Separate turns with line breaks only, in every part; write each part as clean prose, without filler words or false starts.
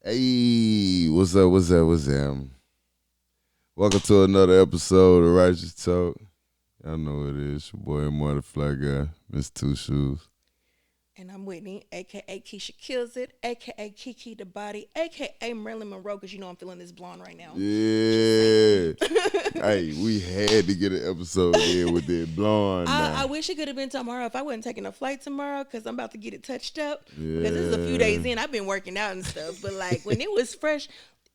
Hey, what's up? What's up? What's up? Welcome to another episode of Righteous Talk. Y'all know what it is. Your boy, Marty Fly Guy, Miss Two Shoes.
And I'm Whitney, aka Keisha Kills It, aka Kiki the Body, aka Marilyn Monroe, because you know I'm feeling this blonde right now. Just
Yeah.
saying.
Hey, we had to get an episode in with that blonde
I
now.
wish it could have been tomorrow if I wasn't taking a flight tomorrow because I'm about to get it touched up. Because this is a few
Yeah.
days in. I've been working out and stuff. But like when it was fresh,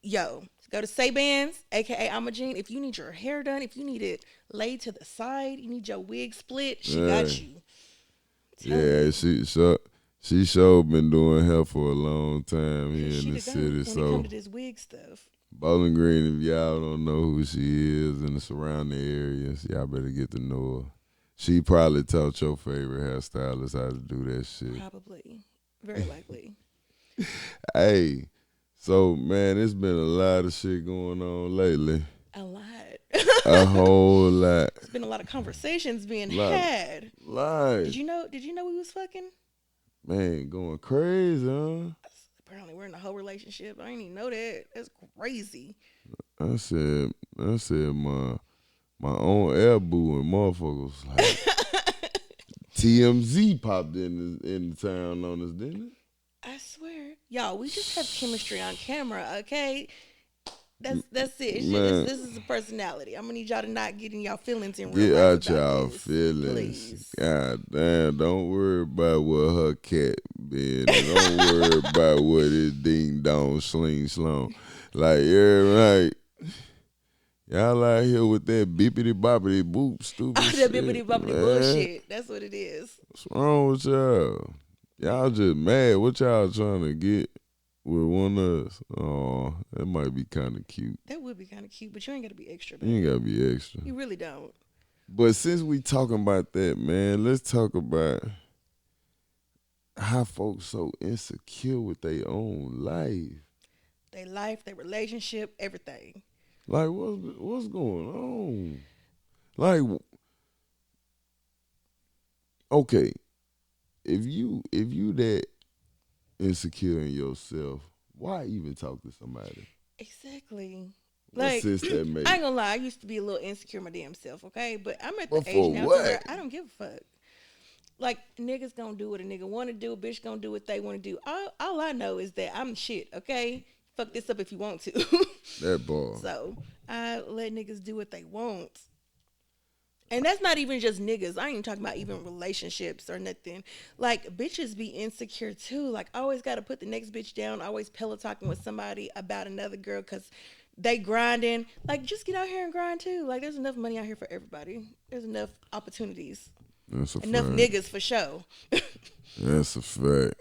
yo, go to Say-Bands, aka Imogene. If you need your hair done, if you need it laid to the side, you need your wig split, she
Yeah.
got you. Telling
Yeah,
you.
she sure been doing hair for a long time here
Cause
in
she
the
the goat
city.
when it comes
So
to this wig stuff.
Bowling Green, if y'all don't know who she is in the surrounding areas, y'all better get to know her. She probably taught your favorite hairstylist how to do that shit.
Probably. Very likely.
Hey, so man, it's been a lot of shit going on lately.
A lot.
A whole lot.
There's been a lot of conversations being
Lot,
had.
lot.
Did you know we was fucking?
Man, going crazy, huh?
Apparently we're in a whole relationship. I didn't even know that. That's crazy.
I said my own air boo and motherfuckers like TMZ popped in the town on us, didn't it?
I swear. Y'all, we just have chemistry on camera, okay? That's it. It's
Man,
this is a personality. I'm gonna need y'all to not get in y'all feelings in real
get
life
out
about
y'all
this.
feelings.
Please.
God damn, don't worry about what her cat been. Don't worry about what his ding dong sling slong. Like, yeah, right. Y'all out here with that beepity boppity boop stupid
All that
shit,
bibbity boppity
man.
bullshit. That's what it is.
What's wrong with y'all? Y'all just mad. What y'all trying to get with one of us? Oh, that might be kind of cute.
That would be kind of cute, but you ain't gotta be extra,
You ain't
baby.
gotta be extra.
You really don't.
But since we talking about that, man, let's talk about how folks so insecure with their own life.
They life, their relationship, everything.
Like, what's going on? Like, okay, if you that insecure in yourself, why even talk to somebody?
Exactly.
What
Like,
sense that
I
make?
ain't gonna lie, I used to be a little insecure my damn self, okay? But I'm at the
But
age
for
now to where
what?
I don't give a fuck. Like, niggas gonna do what a nigga wanna do, bitch gonna do what they wanna do. All I know is that I'm shit, okay? Fuck this up if you want to.
That bar.
So, I let niggas do what they want. And that's not even just niggas. I ain't even talking about even relationships or nothing. Like bitches be insecure too. Like I always got to put the next bitch down. Always pillow talking with somebody about another girl because they grinding. Like just get out here and grind too. Like there's enough money out here for everybody. There's enough opportunities.
That's a
Enough
fact.
niggas for show.
That's a fact.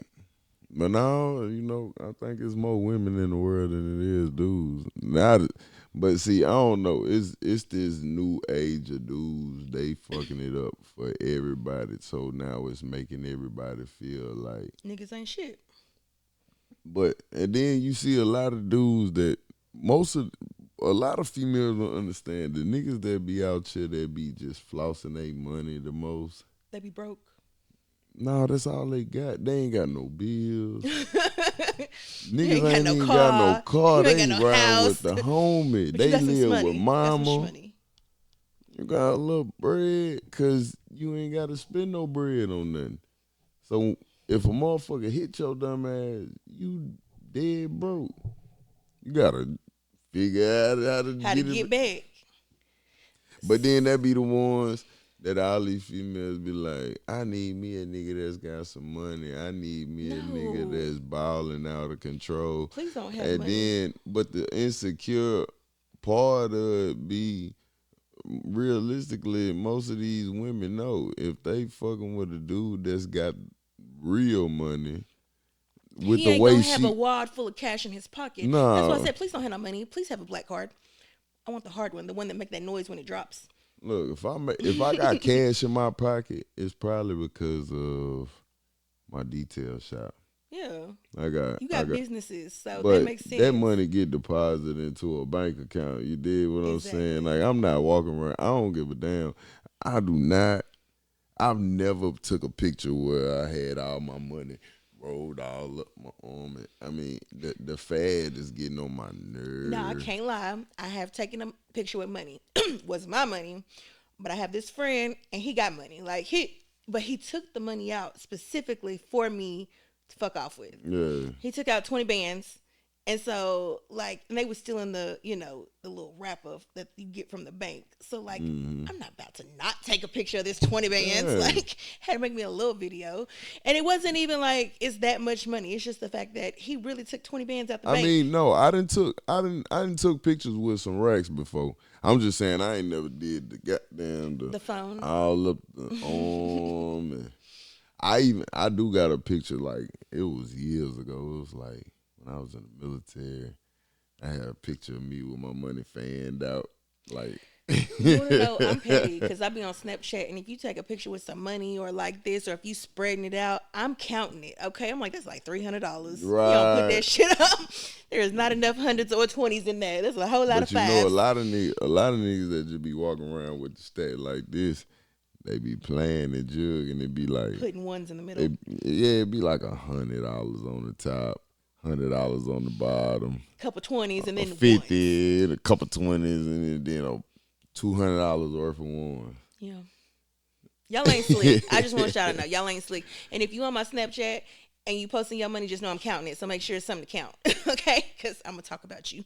But now, I think it's more women in the world than it is dudes. But see, I don't know. It's this new age of dudes. They fucking it up for everybody. So now it's making everybody feel like.
Niggas ain't shit.
But and then you see a lot of dudes that most of a lot of females don't understand the niggas that be out here that be just flossing their money the most.
They be broke.
No, that's all they got. They ain't got no bills.
You
Niggas
ain't got
ain't
no
even got no
car.
car.
You ain't
They
got no
ride with
house.
the homie.
But you
They
got some
live with
money. You got some
mama.
money.
You got a little bread because you ain't got to spend no bread on nothing. So if a motherfucker hit your dumb ass, you dead broke. You got to figure out how to
How to
get
get
it.
back.
But then that be the ones that all these females be like, I need me a nigga that's got some money. I need me a nigga
No.
that's balling out of control.
Please don't have
And
money.
then, but the insecure part of it be realistically, most of these women know if they fucking with a dude that's got real money with
He
the
ain't
way
gonna have a
she,
wad full of cash in his pocket. That's why I
nah,
said, please don't have no money. Please have a black card. I want the hard one, the one that make that noise when it drops.
look, if I got cash in my pocket, it's probably because of my detail shop.
Yeah,
I got,
you
I
got
got,
businesses, so that
but
makes
that
sense.
money get deposited into a bank account. You did what I'm saying?
Exactly.
Like I'm not walking around. I don't give a damn. I do not. I've never took a picture where I had all my money rolled all up my arm. I mean, the fad is getting on my
No, I
nerve.
can't lie. I have taken a picture with money. Was my money, but I have this friend and he got money. But he took the money out specifically for me to fuck off with.
Yeah.
He took out 20 bands. And so, and they was still in the little wrapper that you get from the bank. So,
Mm-hmm.
I'm not about to not take a picture of this 20 bands.
Yeah.
Had to make me a little video. And it wasn't even like it's that much money. It's just the fact that he really took 20 bands out the
I
bank.
mean, no, I didn't took pictures with some racks before. I'm just saying I ain't never did the goddamn
The phone.
all up the arm and I do got a picture like it was years ago. It was like when I was in the military. I had a picture of me with my money fanned out. Like
You want to know? I'm petty because I be on Snapchat, and if you take a picture with some money or like this, or if you spreading it out, I'm counting it. Okay, I'm like that's like $300. You don't put
Right.
that shit up. There is not enough hundreds or 20s in there. There's a whole lot
But
of
you know,
fives.
a lot of niggas that just be walking around with the stat like this, they be playing the jug and it be like,
Putting ones in the middle.
it'd be like $100 on the top, $100 on the bottom,
Couple 20s and
a
then
50, and a couple 20s, and then $200 worth of ones.
Yeah. Y'all ain't slick. I just want y'all to know y'all ain't slick. And if you on my Snapchat and you posting your money, just know I'm counting it. So make sure it's something to count, okay? Because I'm gonna talk about you.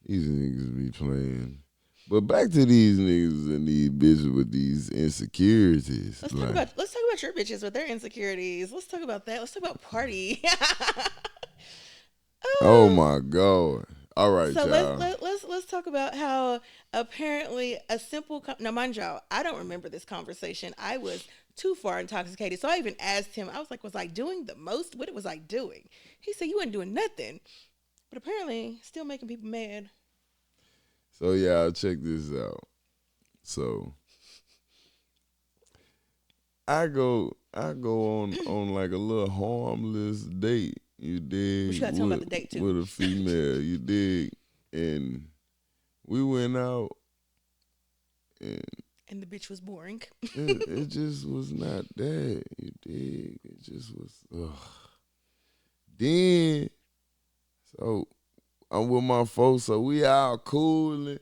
These niggas be playing. But back to these niggas and these bitches with these insecurities.
Let's talk about your bitches with their insecurities. Let's talk about that. Let's talk about party.
Oh my God. All right,
So
y'all.
let's talk about how apparently a simple now mind y'all, I don't remember this conversation. I was too far intoxicated, so I even asked him. I was like, "Was I doing the most? What was I doing?" He said, "You weren't doing nothing," but apparently still making people mad.
So yeah, check this out. So I go on like a little harmless date. You dig?
But you gotta tell 'em about the date, too.
With a female. You dig? And we went out, and
And the bitch was boring.
it just was not that. You dig? It just was. Ugh. Then so I'm with my folks, so we out cooling.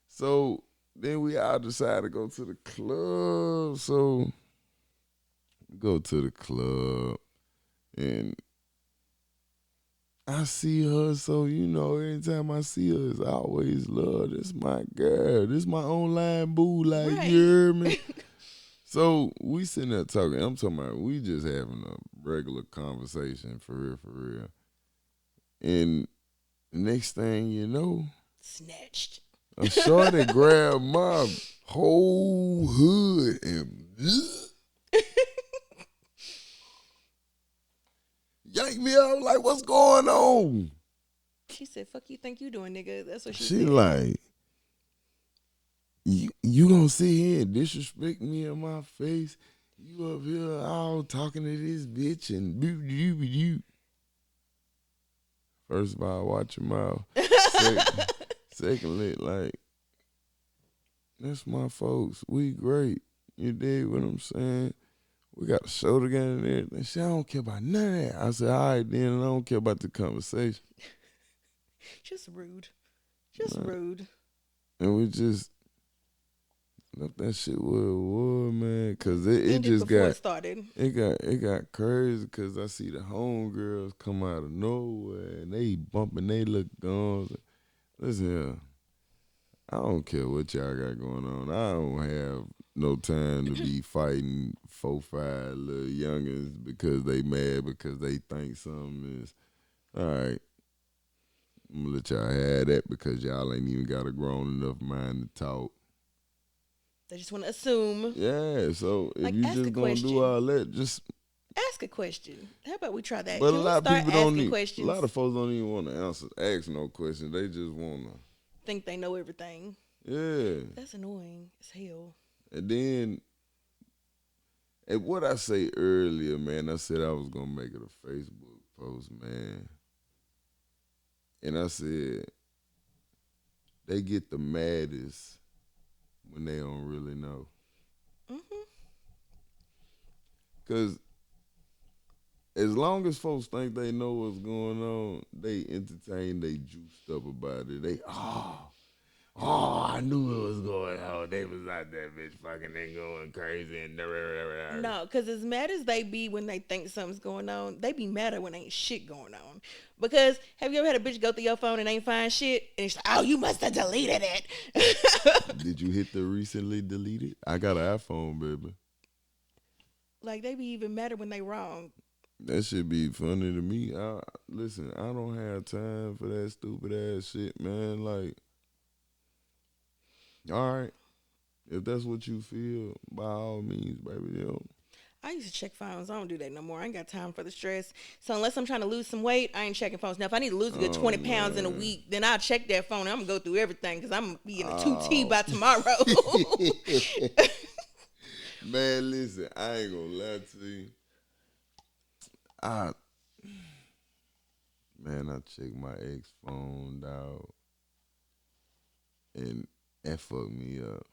So then we all decide to go to the club. So we go to the club and I see her. So, anytime I see her, it's always love. This my girl. This my online boo. Like,
Right.
you hear me? So we sitting there talking. I'm talking about we just having a regular conversation for real, for real. And next thing you know,
Snatched.
a shorty grabbed my whole hood and yanked me out like, what's going on?
She said, "Fuck you think you doing, nigga?" That's what she
She
said.
like, you gonna sit here and disrespect me in my face? You up here all talking to this bitch and you. First of all, watch your mouth. Secondly, like, that's my folks. We great. You dig what I'm saying? We got a show together and everything. She, I don't care about none of that. I said, all right, then I don't care about the conversation.
Just rude. Just rude.
And we just left that shit where it was, man. Cause it
Ended
just
before
got
it started.
it got crazy. Cause I see the homegirls come out of nowhere and they bumping they little guns. Listen here, I don't care what y'all got going on. I don't have no time to be fighting 4-5 little youngins because they mad because they think something is all right. I'm gonna let y'all have that because y'all ain't even got a grown enough mind to talk.
They just want to assume.
Yeah, so if
Like,
you
ask a
just gonna
question.
do all that, just.
Ask a question. How about we try that?
But
Can
a lot
we
of
start
people don't
asking
need.
questions?
A lot of folks don't even want to ask no questions. They just wanna.
Think they know everything.
Yeah.
That's annoying as hell.
And then, and what I say earlier, man, I said I was gonna make it a Facebook post, man. And I said they get the maddest when they don't really know.
Mm-hmm.
Cause as long as folks think they know what's going on, they entertain, they juiced up about it. They I knew it was going on. They was out there bitch fucking and going crazy and
No, because as mad as they be when they think something's going on, they be madder when ain't shit going on. Because have you ever had a bitch go through your phone and ain't find shit? And it's like, oh, you must have deleted it.
Did you hit the recently deleted? I got an iPhone, baby.
Like, they be even madder when they wrong.
That should be funny to me. Listen, I don't have time for that stupid ass shit, man. Like, all right, if that's what you feel, by all means, baby,
I used to check phones. I don't do that no more. I ain't got time for the stress. So unless I'm trying to lose some weight, I ain't checking phones. Now, if I need to lose a good 20 pounds in a week, then I'll check that phone and I'm going to go through everything because I'm going to be in a 2T by tomorrow.
Man, listen, I ain't gonna lie to you. I I checked my ex phone, dog, and that fucked me up.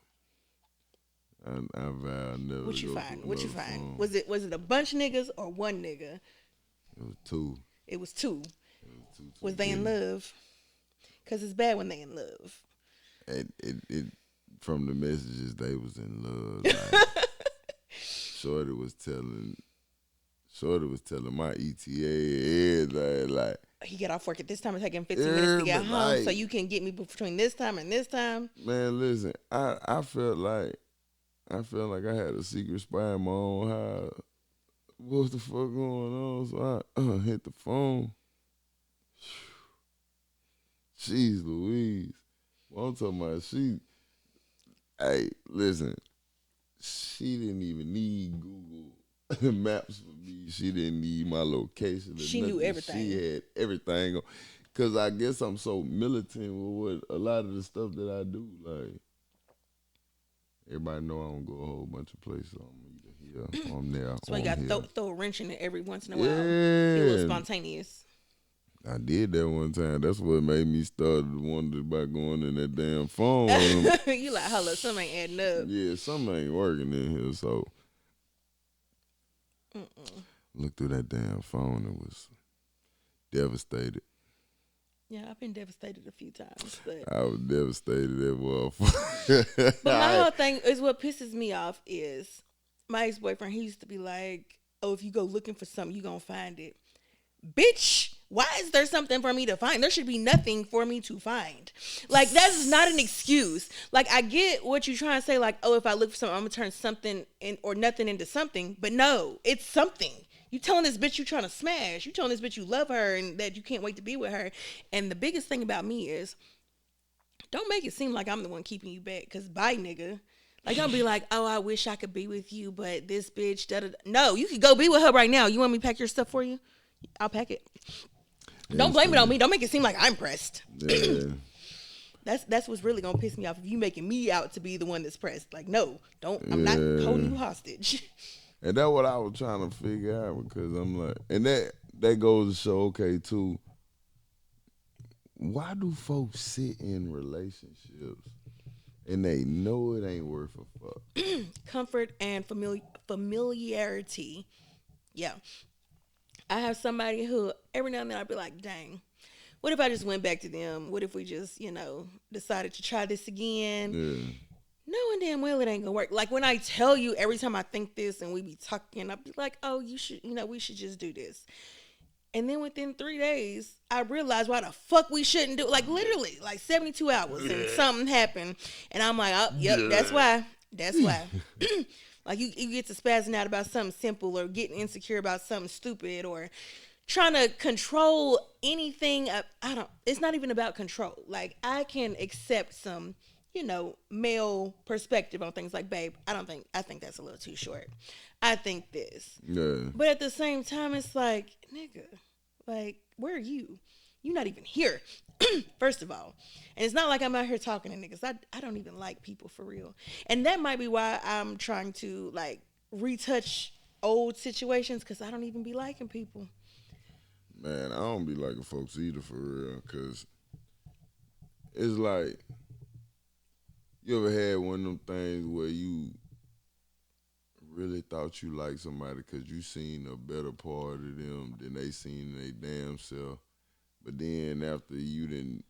I vow never
What
to
you
go
find?
through
What you
another
find?
phone.
Was it a bunch of niggas or one nigga?
It was two.
It was two.
It was two
Was they in
together.
love? Because it's bad when they in love.
It from the messages they was in love. Like, Shorty was telling my ETA everything, like
He get off work at this time and take him 15 minutes to get home, so
like,
you can get me between this time and this time.
man, listen, I felt like I had a secret spy in my own house. What the fuck going on? So I hit the phone. Jeez Louise. Well, I'm talking about hey, listen, she didn't even need Google Maps for me. She didn't need my location. Or
She
nothing.
knew everything.
She had everything. Because I guess I'm so militant with what a lot of the stuff that I do. Like, everybody know I don't go a whole bunch of places. I'm either here, I'm there,
So
or
you
I'm
got
here.
to throw a wrench in it every once in a while. It was
Yeah.
spontaneous.
I did that one time. That's what made me start wondering about going in that damn phone.
You like, hold up, something ain't adding up.
Yeah, something ain't working in here. So looked through that damn phone and was devastated.
Yeah, I've been devastated a few times, but
I was devastated that motherfucker.
but my whole thing is what pisses me off is my ex boyfriend. He used to be like, "Oh, if you go looking for something, you gonna find it." Bitch, why is there something for me to find? There should be nothing for me to find. Like, that's not an excuse. Like, I get what you're trying to say, like, oh, if I look for something, I'm gonna turn something in or nothing into something. But no, it's something. You telling this bitch you trying to smash. You telling this bitch you love her and that you can't wait to be with her. And the biggest thing about me is don't make it seem like I'm the one keeping you back. Cause bye, nigga. Like, don't be like, oh, I wish I could be with you, but this bitch, da-da-da. No, you could go be with her right now. You want me to pack your stuff for you? I'll pack it. Don't blame it on me. Don't make it seem like I'm pressed.
Yeah.
That's what's really gonna piss me off if you making me out to be the one that's pressed. Like, no, don't. I'm not holding you hostage.
And that's what I was trying to figure out because I'm like, and that goes to show, okay, too. Why do folks sit in relationships and they know it ain't worth a fuck?
Comfort and familiarity. Yeah. I have somebody who every now and then I'll be like, dang, what if I just went back to them? What if we just, decided to try this again?
Yeah.
Knowing damn well it ain't gonna work. Like, when I tell you every time I think this and we be talking, I'll be like, oh, you should, we should just do this. And then within 3 days, I realized why the fuck we shouldn't do it. Like, literally, like 72 hours and something happened. And I'm like, oh, yep, that's why. That's why. Like, you get to spazzing out about something simple or getting insecure about something stupid or trying to control anything. It's not even about control. Like, I can accept some, male perspective on things like, babe, I think that's a little too short. I think this.
Yeah.
But at the same time, it's like, nigga, like, where are you? You're not even here, first of all. And it's not like I'm out here talking to niggas. I don't even like people for real. And that might be why I'm trying to, like, retouch old situations because I don't even be liking people.
Man, I don't be liking folks either for real because it's like, you ever had one of them things where you really thought you liked somebody because you seen a better part of them than they seen they damn self. But then after you didn't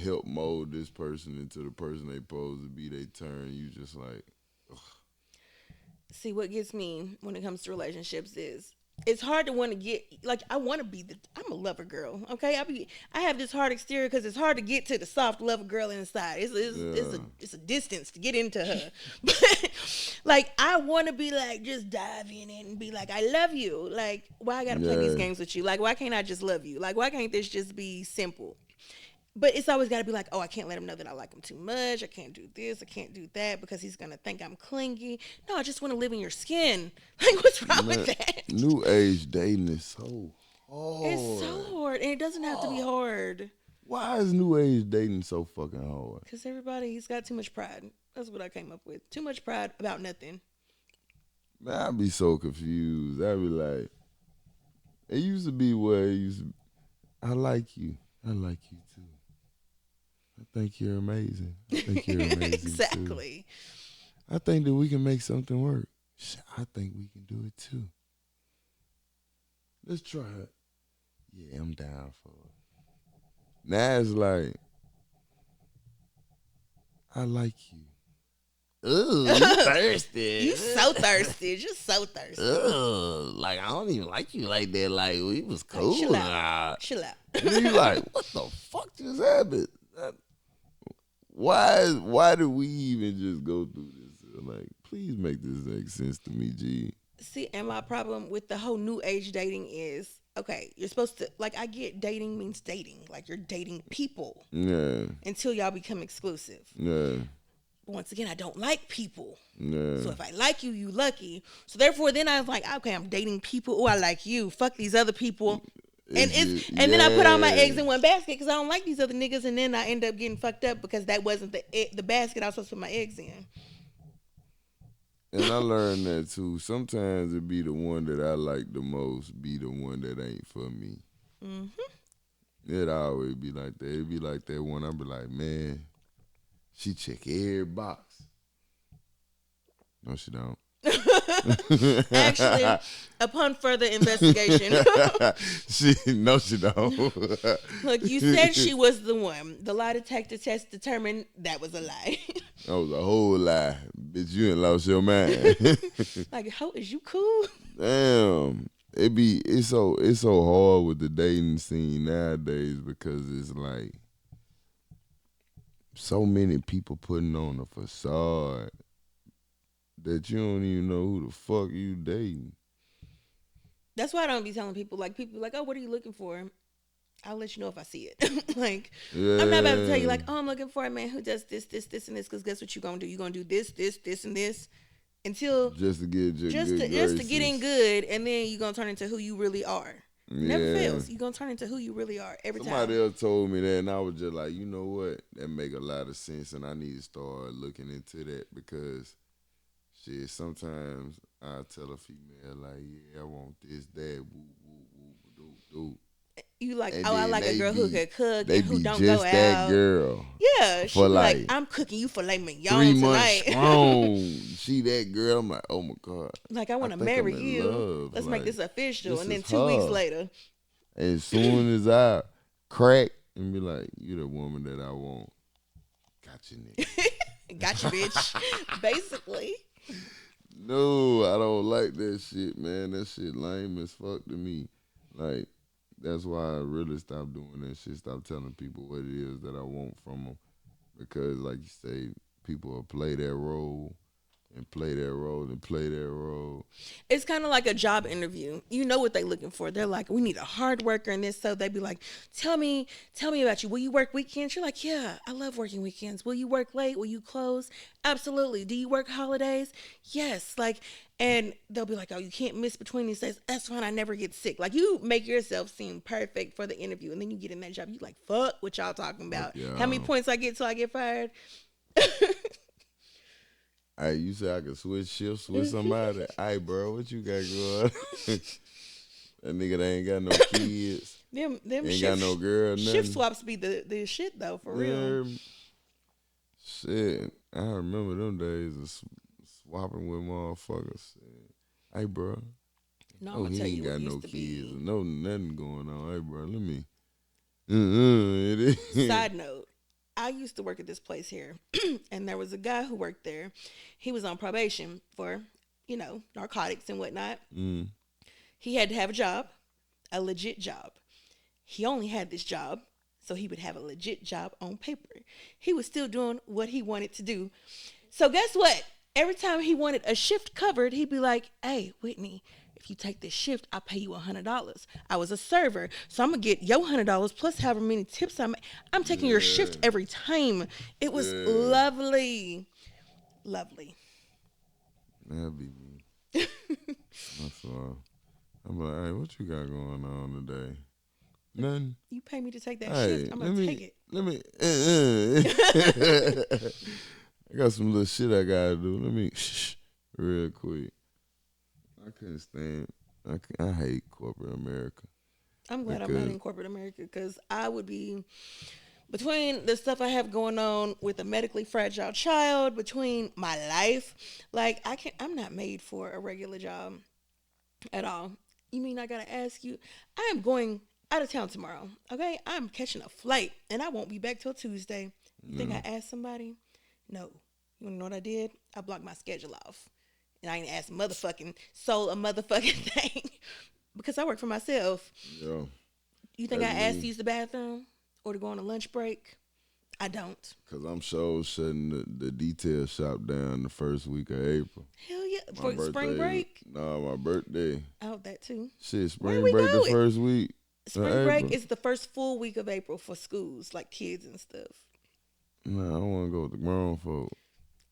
help mold this person into the person they supposed to be, they turn you just like,
See, what gets me when it comes to relationships is it's hard to want to get like I want to be the I'm a lover girl. Okay, I have this hard exterior because it's hard to get to the soft lover girl inside.
yeah,
It's a distance to get into her. But like I want to be like just dive in it and be like I love you. Like why I gotta play these
yeah,
games with you? Like why can't I just love you? Like why can't this just be simple? But it's always got to be like, oh, I can't let him know that I like him too much. I can't do this. I can't do that because he's gonna think I'm clingy. No, I just want to live in your skin. Like, what's wrong with
man.
that?
New age dating is so
It's so
hard.
hard, and it doesn't have to be hard
Why is new age dating so fucking hard?
because everybody's got too much pride. That's what I came up with. Too much pride about nothing.
Man, I'd be so confused. I'd be like, it used to be where it used to, I like you. I like you too. I think you're amazing. I think you're amazing too.
Exactly.
I think that we can make something work. I think we can do it too. Let's try it. Yeah, I'm down for it. Now it's like, I like you. Ooh, you thirsty.
You so thirsty. Just so thirsty.
Ugh, like I don't even like you like that. Like we was cool.
Chill
Nah.
out. Chill out.
And you like, what the fuck just happened? Why do we even just go through this? Like, please make this make sense to me, G.
See, and my problem with the whole new age dating is okay, you're supposed to, like, I get dating means dating. Like, you're dating people
Yeah,
until y'all become exclusive.
yeah,
Once again, I don't like people.
yeah.
So if I like you, you lucky. So therefore, then I was like, okay, I'm dating people. Oh, I like you. Fuck these other people. And and then I put all my eggs in one basket because I don't like these other niggas, and then I end up getting fucked up because that wasn't the basket I was supposed to put my eggs in.
And I learned that too. Sometimes it be the one that I like the most be the one that ain't for me. It always be like that. It be like that one. I be like, man, she check every box. No, she don't.
Actually, upon further investigation,
she don't.
look, you said she was the one. The lie detector test determined that was a lie.
That was a whole lie, bitch. You ain't lost your mind.
Like, how is you cool?
Damn, it's so hard with the dating scene nowadays because it's like so many people putting on a facade that you don't even know who the fuck you dating.
That's why I don't be telling people. Like, people be like, oh, what are you looking for? I'll let you know if I see it. Like,
Yeah.
I'm not about to tell you, like, oh, I'm looking for a man who does this, this, this, and this. Because guess what you're gonna do? You're gonna do this, this, this, and this until
Just to get your
just
good
to get in
graces.
good, and then you're gonna turn into who you really are. Never
Yeah.
fails. You're gonna turn into who you really are every
Somebody
time.
else told me that, and I was just like, you know what? That make a lot of sense, and I need to start looking into that because, shit, sometimes I tell a female like, yeah, I want this, that, woo, woo, woo, doo, doo.
You like,
And
oh, I
then
like a
they
girl who
be-
could cook
They
and who
be
don't
just
go
that
out.
girl.
Yeah, she
for
be like,
like
I'm cooking you filet mignon
3 months
tonight.
strong. She that girl. I'm like, oh my god.
Like, I want to
think I'm
marry
in
you.
love.
Let's
Like,
make this official.
this
And then
is
2 weeks
her.
later,
As soon as I crack and be like, you the woman that I want. Got you, nigga.
got you, bitch. Basically.
No, I don't like that shit, man. That shit lame as fuck to me. Like, that's why I really stopped doing that shit. Stop telling people what it is that I want from them. Because, like you say, people will play their role and play their role and play their role.
It's kind of like a job interview. You know what they're looking for. They're like, we need a hard worker in this. So they'd be like, tell me about you. Will you work weekends? You're like, yeah, I love working weekends. Will you work late? Will you close? Absolutely. Do you work holidays? Yes. Like, and they'll be like, oh, you can't miss between these days. That's fine. I never get sick. Like, you make yourself seem perfect for the interview. And then you get in that job. You like, fuck what y'all talking about.
Yeah.
How many points I get till I get fired?
Hey, you say I could switch shifts with somebody? Hey, bro, what you got going? That nigga that ain't got no kids,
Them
ain't
shift,
got no girl, nothing.
shift swaps be the shit though, for real.
Yeah. Shit, I remember them days of swapping with motherfuckers. Hey, bro.
No, I'm
Oh,
gonna
he
tell
ain't
you what
got no
used to
kids.
be.
No, nothing going on. Hey, bro, let me. It is.
Side note, I used to work at this place here, and there was a guy who worked there. He was on probation for, narcotics and whatnot.
Mm.
He had to have a job, a legit job. He only had this job, so he would have a legit job on paper. He was still doing what he wanted to do. So guess what? Every time he wanted a shift covered, he'd be like, "Hey, Whitney, if you take this shift, I'll pay you $100." I was a server, so I'm gonna get your $100 plus however many tips I'm taking your
Yeah.
shift every time. It was
Yeah.
lovely, lovely.
That'd be me. That's all. I'm like, hey, what you got going on today? Nothing.
You pay me to take that shift,
Hey,
I'm
let
gonna take
me,
it.
let me. I got some little shit I gotta do. Let me real quick. I couldn't stand. I hate corporate America
I'm glad I'm not
because
in corporate America because I would be between the stuff I have going on with a medically fragile child, between my life, like I'm not made for a regular job at all. You mean I gotta ask you? I am going out of town tomorrow. Okay, I'm catching a flight and I won't be back till Tuesday. You think I
no,
asked somebody? No. You wanna know what I did? I blocked my schedule off, and I ain't asked motherfucking soul a motherfucking thing because I work for myself.
yo,
You think I
that's
asked to
me.
use the bathroom or to go on a lunch break? I don't.
Cause I'm sure shutting the detail shop down the first week of April.
Hell yeah.
My
For spring
birthday,
break?
nah, my birthday.
Oh, that too.
Shit,
Where
spring
we
break the
going?
first week of
Spring break
April.
is the first full week of April for schools, like kids and stuff.
Nah, I want to go with the grown folk.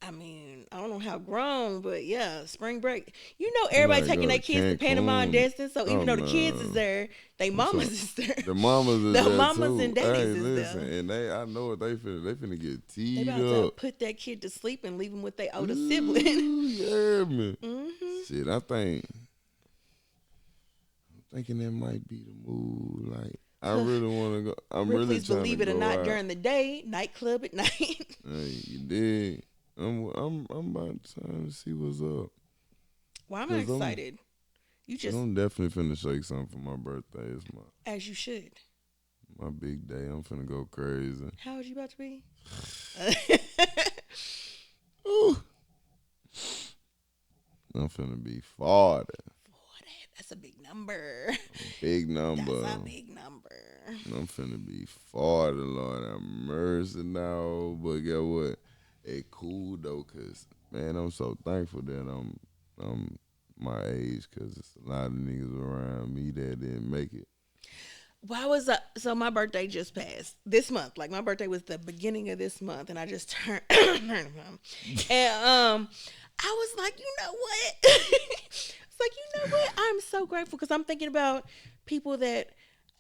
I mean, I don't know how grown, but yeah, spring break. You know,
We
everybody
might
taking
go
their
to
kids to Panama and
Cancun.
Destin. So
Oh
even though the kids is
no,
there, they
I'm
mamas
so
is there.
the mamas is
The
there
mamas
too.
and daddies
Hey,
is
listen,
there.
and I know what they finna. They finna get
They
teed
about to
up.
put that kid to sleep and leave him with their older sibling.
Ooh, yeah, man.
hmm
Shit, I think I'm thinking that might be the move. Like, I really want to go. I'm really
Ripley's
trying to
Believe It or
go
Not
out.
during the day, nightclub at night.
Hey, you dig? I'm about trying to see what's up.
Well, I'm
Cause I'm,
excited. You
cause
just,
I'm definitely finna shake something for my birthday. It's
as you should.
my big day. I'm finna go crazy.
How old you about to be?
Ooh, I'm finna be 40.
That's a big number.
Big
That's
number.
a big number.
I'm finna be 40, Lord have mercy now. But get what? It cool though, cause man, I'm so thankful that I'm my age, cause it's a lot of niggas around me that didn't make it.
Why was so my birthday just passed this month? Like my birthday was the beginning of this month, and I just turned, and I was like, you know what? It's like, you know what? I'm so grateful because I'm thinking about people that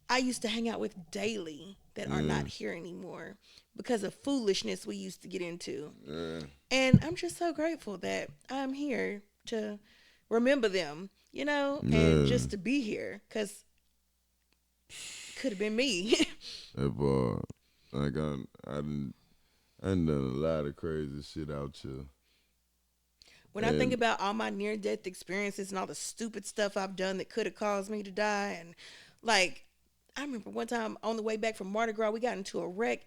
I used to hang out with daily that are
Yeah,
not here anymore because of foolishness we used to get into.
yeah,
And I'm just so grateful that I'm here to remember them, and
yeah.
just to be here because could have been me.
If like I done done a lot of crazy shit out here,
When I think
and
about all my near death experiences and all the stupid stuff I've done that could have caused me to die, and like, I remember one time on the way back from Mardi Gras, we got into a wreck,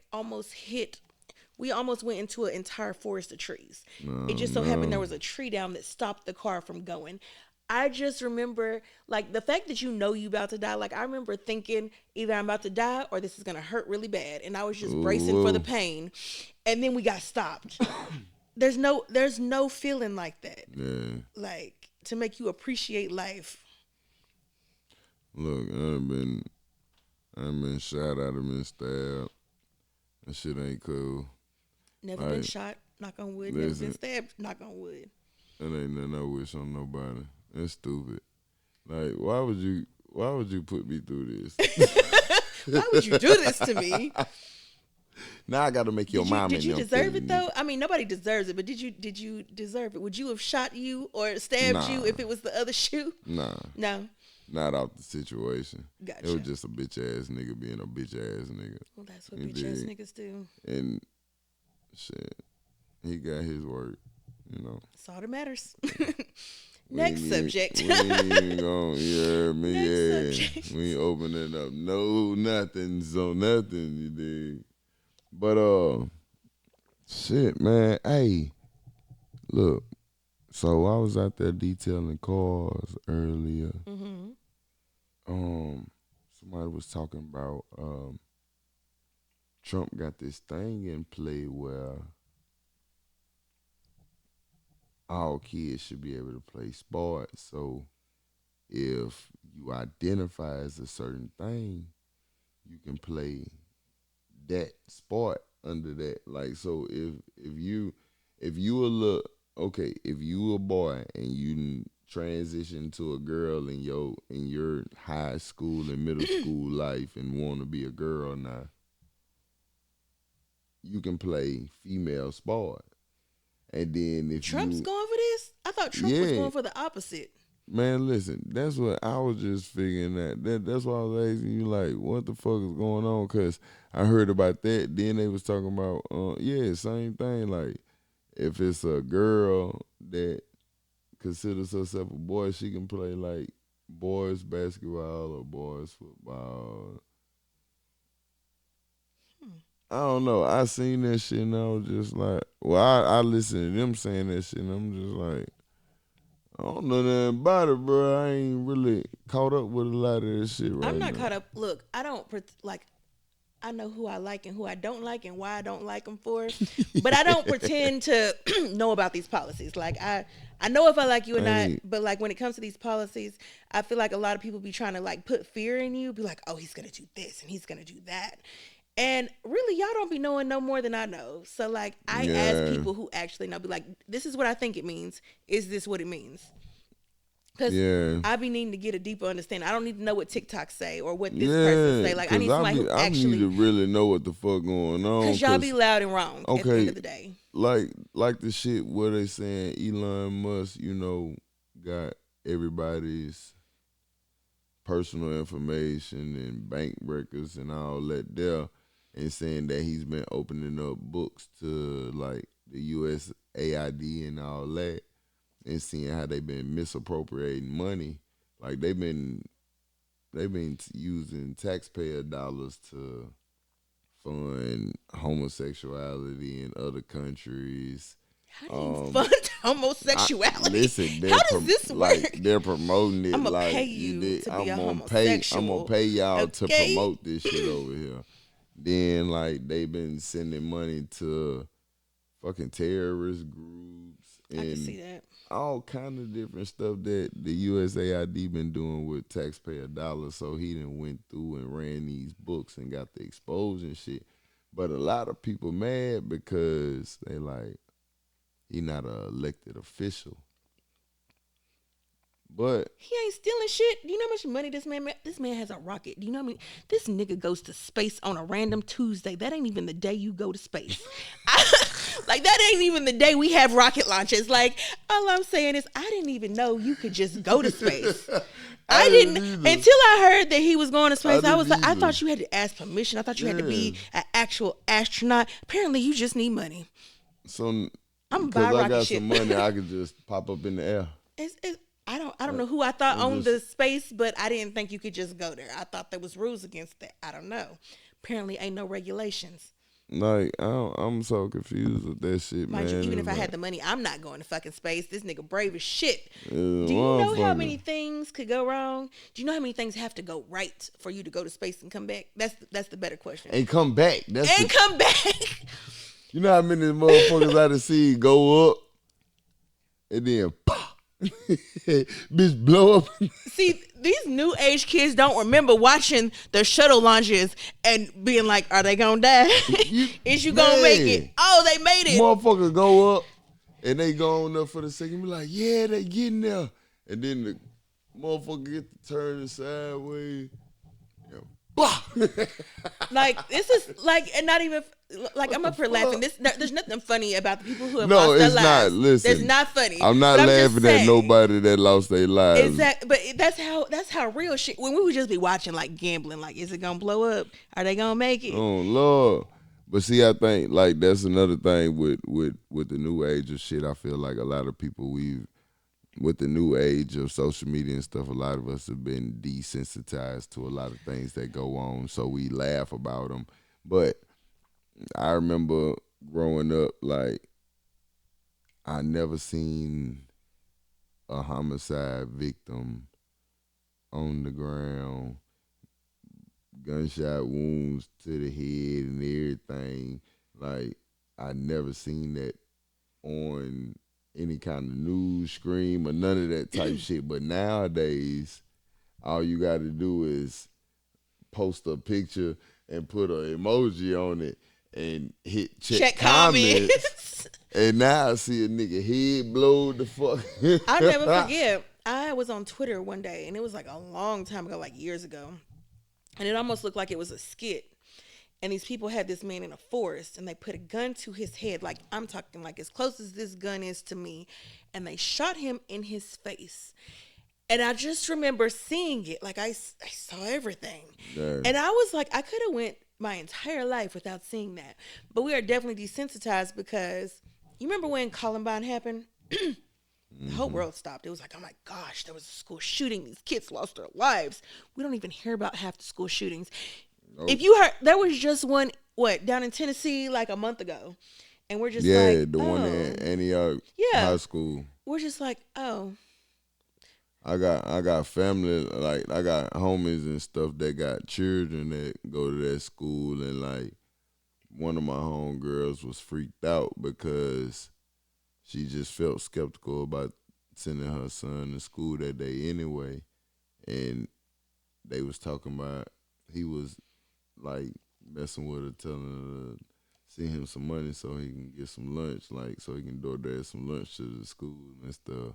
we almost went into an entire forest of trees. It just so happened there
no,
was a tree down that stopped the car from going. I just remember, like, the fact that you about to die. Like, I remember thinking either I'm about to die or this is gonna hurt really bad, and I was just bracing for the
ooh,
pain, and then we got stopped. There's no feeling like that,
yeah.
like to make you appreciate life.
Look, I've been shot. I've been stabbed. That shit ain't cool.
Never been
Like,
shot, knock on wood. Never been
listen,
stabbed, knock on wood.
that ain't nothing I wish on nobody. That's stupid. Like, why would you put me through
Why would you do this to me?
Now I gotta make your
Did you
mom
did
and
you
them
deserve
feeling
it
me.
though? I mean, nobody deserves it, but did you deserve it? Would you have shot you or stabbed you
Nah,
if it was the other shoe?
nah,
No,
not out the situation. It was
gotcha.
just a bitch ass nigga being a bitch ass nigga.
Well, that's what
You
bitch ass
dig?
niggas do.
And shit, he got his work. You know.
That's all that matters.
We
Next
ain't
subject.
We ain't gonna, you heard me,
Next
yeah.
subject.
We ain't opening up no nothing, so nothing, you dig. But shit, man. Hey, look. So I was out there detailing cars earlier.
Mm-hmm.
Somebody was talking about Trump got this thing in play where all kids should be able to play sports. So if you identify as a certain thing, you can play that sport under that. Like, so if you a look okay, if you a boy and you transition to a girl in your high school and middle school life and want to be a girl now, you can play female sport. And then if
Trump's
you
going for this? I thought Trump was
yeah,
going for the opposite.
man, listen, that's what I was just figuring that's why I was asking you, like, what the fuck is going on? Because I heard about that. Then they was talking about, yeah, same thing. Like, if it's a girl that considers herself a boy, she can play, like, boys basketball or boys football. I don't know. I seen that shit and I was just like, well, I listened to them saying that shit and I'm just like, I don't know nothing about it, bro. I ain't really caught up with a lot of this shit right
I'm not
now.
caught up. Look, I don't like. I know who I like and who I don't like and why I don't like them for, but I don't pretend to know about these policies. Like I know if I like you or not,
Hey,
but like when it comes to these policies, I feel like a lot of people be trying to like put fear in you, be like, oh, he's gonna do this and he's gonna do that. And really, y'all don't be knowing no more than I know. So like, I ask
yeah,
people who actually know, be like, this is what I think it means. Is this what it means? Because
yeah,
I be needing to get a deeper understanding. I don't need to know what TikTok say or what this person
yeah.
say. Like I
Cause
need somebody who
I need to
actually,
really know what the fuck going on.
because y'all be
Cause
loud and wrong at the end
okay,
of the day.
like the shit where they saying Elon Musk, got everybody's personal information and bank records and all that there, and saying that he's been opening up books to like the USAID and all that, and seeing how they've been misappropriating money. Like they've been using taxpayer dollars to fund homosexuality in other countries.
How do you
Um,
fund
I,
homosexuality?
listen,
How does this
like
work?
they're promoting it
I'm gonna
like
pay
you
you
did.
to be
I'm
a
gonna pay. I'm gonna
homosexual.
pay y'all to
Okay.
promote this shit over here. Then like they've been sending money to fucking terrorist groups
I can see
and
that.
all kind of different stuff that the USAID been doing with taxpayer dollars. So he done went through and ran these books and got the exposure and shit. But a lot of people mad because they like he not a elected official. But
He ain't stealing shit. Do you know how much money this man? This man has a rocket. Do you know how many? This nigga goes to space on a random Tuesday. That ain't even the day you go to space. Like that ain't even the day we have rocket launches. Like all I'm saying is, I didn't even know you could just go to space. I didn't
either.
until I heard that he was going to space. I was
didn't
like, I
either.
thought you had to ask permission. I thought you had to be an actual astronaut. Apparently, you just need money.
So
I'm gonna
because
buy a
I
rocket
got
ship.
some money, I could just pop up in the air.
It's I don't know who I thought
I'm
owned
just-
the space, but I didn't think you could just go there. I thought there was rules against that. I don't know. Apparently, ain't no regulations.
Like I'm so confused with that shit,
Mind
man.
you, even
It's
if I
like,
had the money, I'm not going to fucking space. This nigga brave as shit.
it's
Do you know how
motherfucker.
many things could go wrong? Do you know how many things have to go right for you to go to space and come back? That's the better question.
And come back. That's
And
the,
come back.
you know how many motherfuckers I done see go up and then pop, bitch blow up.
See, these new age kids don't remember watching the shuttle launches and being like, "Are they gonna die? Is you gonna make it?
Man.
Oh, they made it."
Motherfuckers go up and they go on up for the second. Be like, yeah, they getting there. And then the motherfucker get to turn sideways. Yeah, bah.
Like this is like, and not even like I'm
the
up here laughing.
fuck?
There's nothing funny about the people who have
No,
lost their
it's not.
lives.
Listen,
It's not funny.
I'm not
But just
laughing at
saying.
nobody that lost their lives.
Exactly, but that's how real shit. When we would just be watching like gambling, like is it gonna blow up? Are they gonna make it?
Oh Lord. But see, I think like that's another thing with the new age of shit. I feel like a lot of people we with the new age of social media and stuff, a lot of us have been desensitized to a lot of things that go on, so we laugh about them. But I remember growing up, like I never seen a homicide victim on the ground, gunshot wounds to the head and everything. Like I never seen that on any kind of news scream or none of that type shit. But nowadays, all you got to do is post a picture and put an emoji on it and hit check comments. And now I see a nigga head blow the fuck.
I'll never forget. I was on Twitter one day, and it was like a long time ago, like years ago. And it almost looked like it was a skit. And these people had this man in a forest, and they put a gun to his head. Like, I'm talking like as close as this gun is to me. And they shot him in his face. And I just remember seeing it. Like, I saw everything. Dang. And I was like, I could have went my entire life without seeing that. But we are definitely desensitized because you remember when Columbine happened? The whole world stopped. It was like, oh my gosh, there was a school shooting. These kids lost their lives. We don't even hear about half the school shootings. Nope. If you heard, there was just one, down in Tennessee like a month ago. And we're just like,
the one in Antioch High School.
We're just like, oh.
I got family, like I got homies and stuff that got children that go to that school, and like one of my homegirls was freaked out because she just felt skeptical about sending her son to school that day anyway. And they was talking about he was like messing with her, telling her to send him some money so he can get some lunch, like so he can DoorDash some lunch to the school and stuff.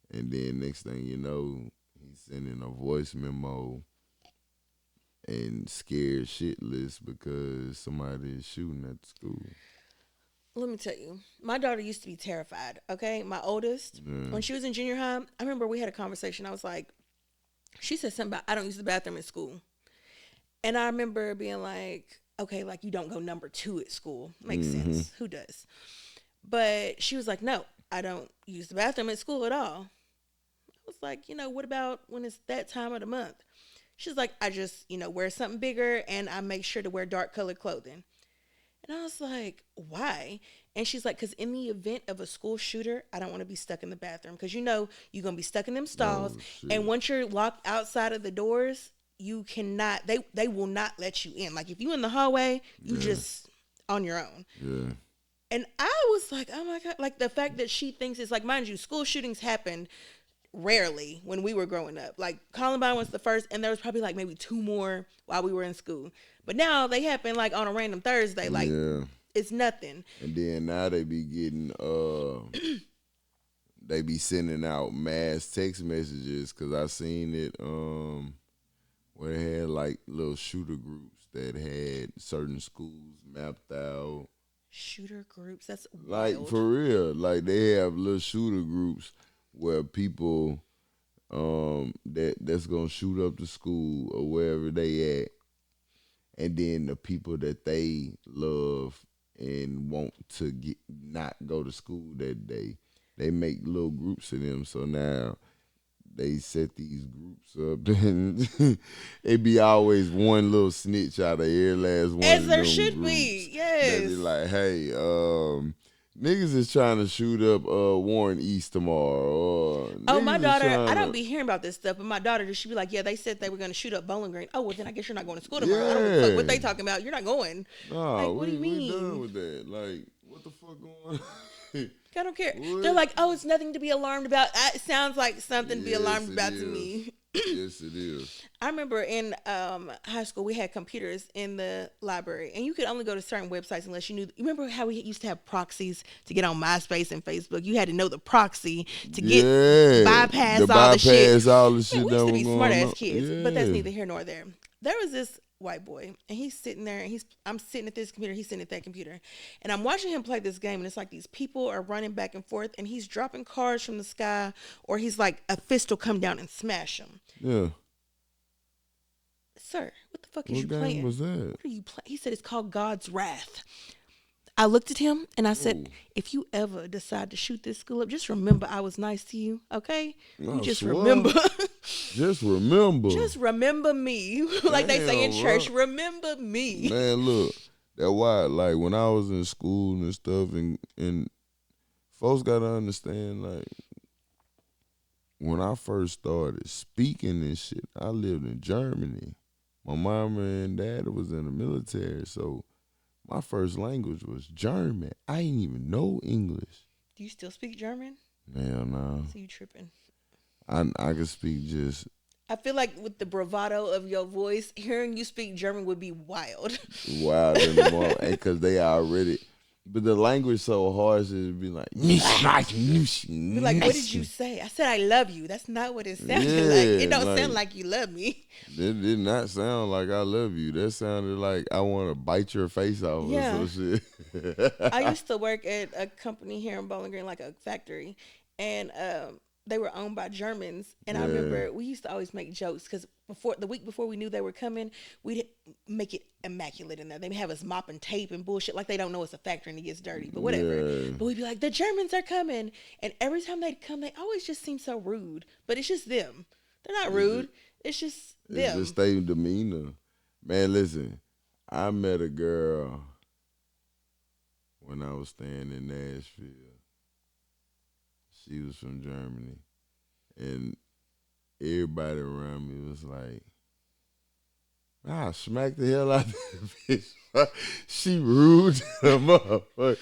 And then next thing you know, he's sending a voice memo and scared shitless because somebody is shooting at the school.
Let me tell you, my daughter used to be terrified, okay? My oldest, when she was in junior high, I remember we had a conversation. I was like, she said something about, I don't use the bathroom at school. And I remember being like, okay, like you don't go number 2 at school. Makes sense. Who does? But she was like, no, I don't use the bathroom at school at all. I was like, what about when it's that time of the month? She's like, I just, wear something bigger and I make sure to wear dark colored clothing. And I was like, why? And she's like, because in the event of a school shooter, I don't want to be stuck in the bathroom. Because you're going to be stuck in them stalls. Oh, and once you're locked outside of the doors, you cannot, they will not let you in. Like if you in the hallway, you just on your own.
Yeah.
And I was like, oh my God. Like the fact that she thinks it's like, mind you, school shootings happened rarely when we were growing up. Like Columbine was the first, and there was probably like maybe 2 more while we were in school. But now they happen like on a random Thursday. Like it's nothing.
And then now they be getting they be sending out mass text messages because I seen it where they had like little shooter groups that had certain schools mapped out.
Shooter groups? That's wild.
Like for real. Like they have little shooter groups where people that's gonna shoot up the school or wherever they at. And then the people that they love and want to not go to school that day, they make little groups of them. So now they set these groups up, and it be always one little snitch out of every last one.
As there should be, yes.
They be like, hey, niggas is trying to shoot up Warren East tomorrow.
Oh, my daughter, I don't be hearing about this stuff, but my daughter, she be like, yeah, they said they were going to shoot up Bowling Green. Oh, well, then I guess you're not going to school tomorrow. I don't give a fuck what they talking about. You're not going.
Nah, like, what do you mean? We done with that. Like, what the fuck going on?
I don't care. What? They're like, oh, it's nothing to be alarmed about. It sounds like something to be alarmed about to me.
Yes, it is.
I remember in high school, we had computers in the library, and you could only go to certain websites unless you knew. You remember how we used to have proxies to get on MySpace and Facebook? You had to know the proxy to get bypass all the shit.
All the shit.
We used to be smart ass kids, but that's neither here nor there. There was this white boy, and he's sitting there, and I'm sitting at this computer, he's sitting at that computer, and I'm watching him play this game, and it's like these people are running back and forth, and he's dropping cards from the sky, or he's like a fist will come down and smash him.
Yeah.
Sir, what the fuck is
What
you
game
playing?
was that?
What are you playing? He said it's called God's Wrath. I looked at him and I said,
Ooh.
if you ever decide to shoot this school up, just remember I was nice to you, okay? You
I
just
swear.
remember.
Just remember.
Just remember me. Like they say in
Damn,
church,
bro.
remember me.
Man, look, that why like when I was in school and stuff, and folks gotta understand, like when I first started speaking and shit, I lived in Germany. My mama and dad was in the military, so my first language was German. I didn't even know English.
Do you still speak German?
Hell no.
So you tripping.
I could speak just
I feel like with the bravado of your voice, hearing you speak German would be wild.
wild in the moment because they already. But the language so harsh, it'd be like,
Be like, what did you say? I said I love you. That's not what it sounded like. It don't sound like you love me.
It did not sound like I love you. That sounded like I want to bite your face off or some shit.
I used to work at a company here in Bowling Green, like a factory, and they were owned by Germans. And I remember we used to always make jokes because the week before we knew they were coming, we'd make it immaculate in there. They'd have us mopping tape and bullshit like they don't know it's a factory and it gets dirty, but whatever.
Yeah.
But we'd be like, the Germans are coming. And every time they'd come, they always just seem so rude. But it's just them. They're not rude. It's just them.
It's just their demeanor. Man, listen, I met a girl when I was staying in Nashville. She was from Germany. And everybody around me was like, I smacked the hell out of that bitch. She rude to the motherfucker.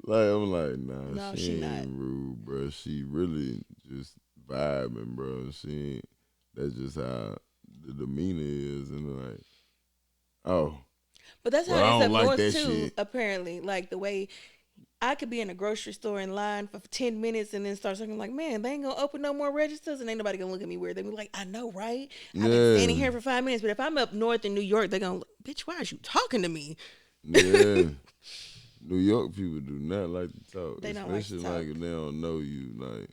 Like, I'm like, nah,
No,
she
she
ain't
not.
rude, bro. She really just vibing, bro. She ain't, that's just how the demeanor is. And like, oh.
But that's how
Well, I
it is
don't
up
like
north
that
too,
shit.
apparently. Like the way I could be in a grocery store in line for 10 minutes and then start talking like, man, they ain't gonna open no more registers and ain't nobody gonna look at me weird. They be like, I know, right? I've been standing here for 5 minutes. But if I'm up north in New York, they're gonna, bitch, why is you talking to me?
Yeah. New York people do not like to talk.
They don't like
especially
to talk.
like if they don't know you. Like,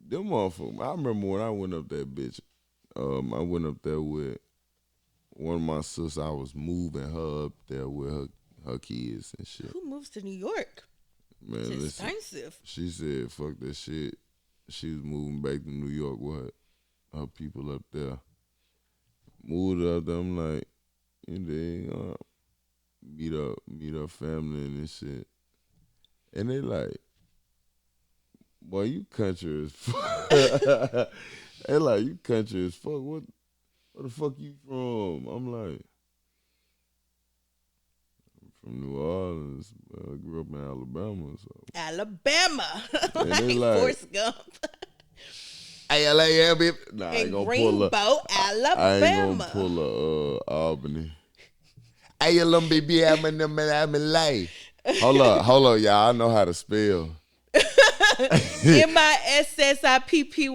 them motherfuckers. I remember when I went up that bitch, I went up there with one of my sisters. I was moving her up there with her kids and shit.
Who moves to New York?
Man,
It's
listen.
expensive.
She said, fuck that shit. She was moving back to New York with her people up there. Moved up there, I'm like, and then meet up family and this shit. And they like, boy, you country as fuck. They like, you country as fuck. Where the fuck you from? I'm like, from New Orleans. I grew up in Alabama. So.
Alabama.
And they
like
like,
Forrest Gump.
A-L-A-M-B. Nah, I ain't
In
gonna pull
Greenbow,
I ain't
Alabama.
gonna pull Albany. A-L-M-B-B, I'm in life. Hold up, y'all. I know how to spell.
MISSIPPY.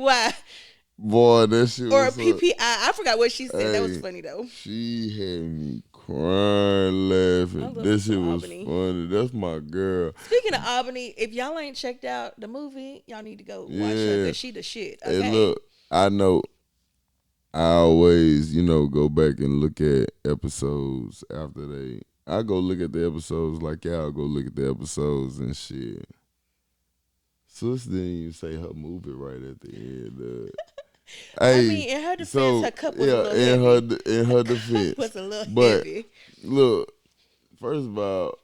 Boy, that shit
Or
was
PPI. I forgot what she said. That was
Hey.
funny though.
She had me crying, laughing.
I love
That shit
some
was
Albany.
funny. That's my girl.
Speaking of Albany, if y'all ain't checked out the movie, y'all need to go watch her
Yeah.
because she the shit. Okay.
Hey, look, I know I always, go back and look at episodes after I go look at the episodes like y'all go look at the episodes and shit. Sis didn't even say her movie right at the end.
I mean, in her defense, her cup was a little heavy.
In her defense.
Was a little
But
heavy.
look, first of all,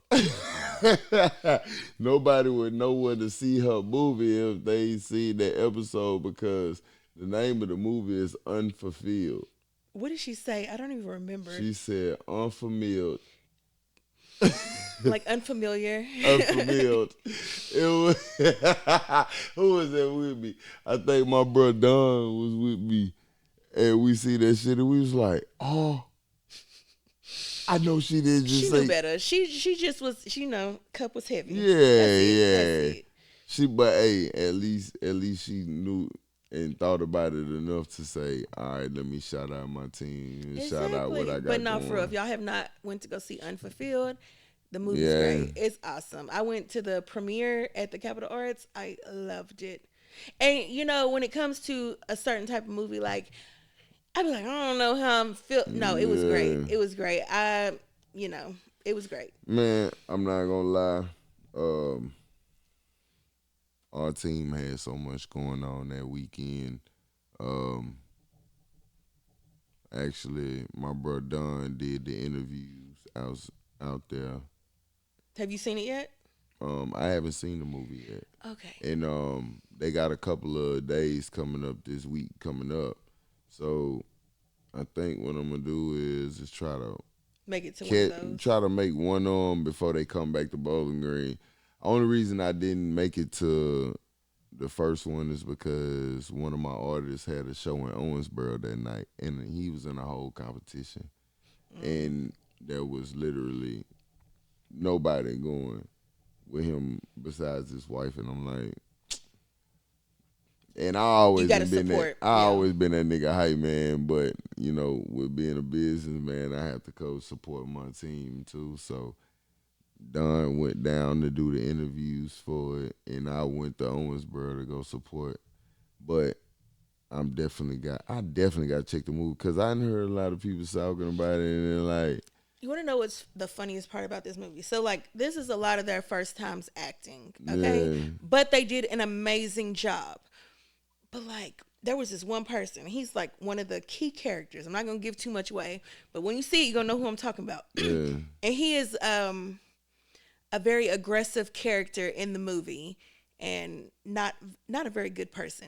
nobody would know where to see her movie if they see that episode because the name of the movie is Unfulfilled.
What did she say? I don't even remember.
She said unfamiliar.
Like unfamiliar.
Unfamiliar. It was who was that with me? I think my brother Don was with me, and we see that shit, and we was like, "Oh, I know she didn't just
She
say
knew better. She just was. Cup was heavy.
Yeah,
That's it.
But hey, at least she knew and thought about it enough to say, all right, let me shout out my team and shout out what I got
But no,
going.
for real, if y'all have not went to go see Unfulfilled, the movie's
Yeah.
great. It's awesome. I went to the premiere at the Capitol Arts. I loved it. And when it comes to a certain type of movie, like I'd be like, I don't know how I'm feel. No, it was great.
Yeah.
It was great. You know, it was great.
Man, I'm not gonna lie. Um, our team had so much going on that weekend. Um, actually, my brother Don did the interviews. Out there.
Have you seen it yet?
I haven't seen the movie yet,
Okay.
and they got a couple of days coming up this week coming up. So I think what I'm gonna do is just
Make it to one of those.
try to make one on before they come back to Bowling Green. Only reason I didn't make it to the first one is because one of my artists had a show in Owensboro that night, and he was in a whole competition, and there was literally nobody going with him besides his wife, and I'm like, and
You gotta
been that
support.
I
Yeah.
always been that nigga hype man, but you know, with being a businessman, I have to go support my team too. So Don went down to do the interviews for it, and I went to Owensboro to go support. But I definitely got to check the movie because I heard a lot of people talking about it, and they're like,
You want to know what's the funniest part about this movie? So, like, this is a lot of their first times acting, okay?
yeah,
But they did an amazing job. But, like, there was this one person. He's, like, one of the key characters. I'm not going to give too much away. But when you see it, you're going to know who I'm talking about.
yeah,
And he is a very aggressive character in the movie and not a very good person.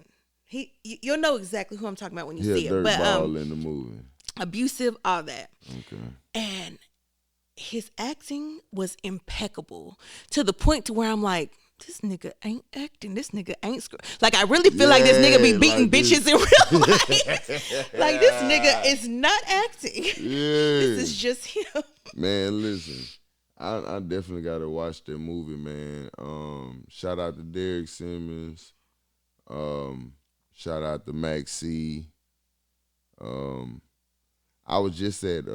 You'll know exactly who I'm talking about when you
he a
see it.
dirt
But
ball in the movie.
abusive, all that.
Okay,
And his acting was impeccable to the point to where I'm like, this nigga ain't acting. This nigga ain't like I really feel like this nigga be beating
like
bitches
this.
in real life. Like this nigga is not acting.
Yeah,
This is just him.
man. Listen, I definitely got to watch that movie, man. Shout out to Derek Simmons. Um, shout out to Max C. Um, I was just at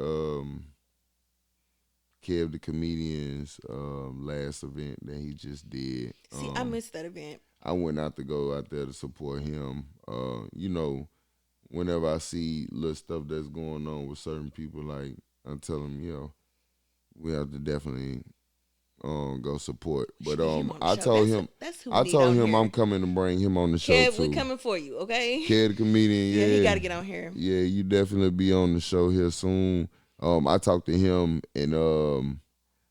Kev the Comedian's last event that he just did.
See, I missed that event.
I went out to go out there to support him. You know, whenever I see little stuff that's going on with certain people, like I tell them, you know, we have to definitely go support. But
Get him on the
I
show.
told him,
That's who we need on here.
I'm coming to bring him on the show
Kev,
too.
we coming for you, okay?
Kev the Comedian,
Yeah,
yeah,
he got to get on here.
yeah, you definitely be on the show here soon. I talked to him and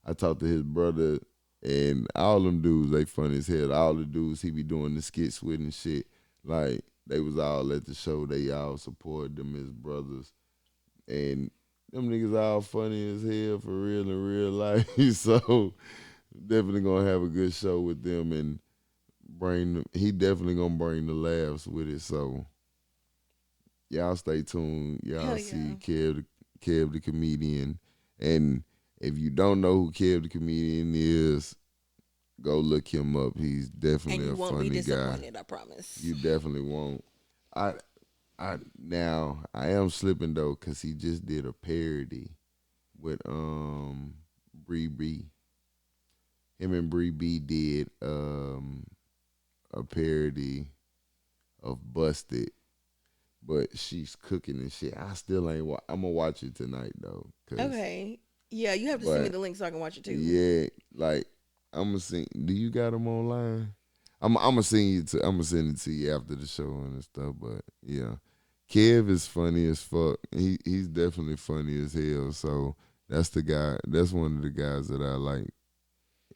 I talked to his brother and all them dudes, they funny as hell. All the dudes he be doing the skits with and shit. Like, they was all at the show. They all supported them as brothers. And them niggas all funny as hell for real in real life. So definitely gonna have a good show with them and he definitely gonna bring the laughs with it. So y'all stay tuned. Y'all
Hell
see
yeah.
Kev the Comedian. And if you don't know who Kev the Comedian is, go look him up. He's
And
definitely
you
a
won't be
funny guy.
disappointed, I promise.
You definitely won't. Now I am slipping though, cause he just did a parody with Bree B. Him and Bree B did a parody of Busted, but she's cooking and shit. I still ain't. I'm gonna watch it tonight though.
Okay. Yeah, you have to send me the link so I can watch it too.
Yeah, like I'm gonna sing. Do you got them online? I'm gonna send it to you after the show and stuff. But yeah, Kev is funny as fuck. He's definitely funny as hell. So that's the guy. That's one of the guys that I like,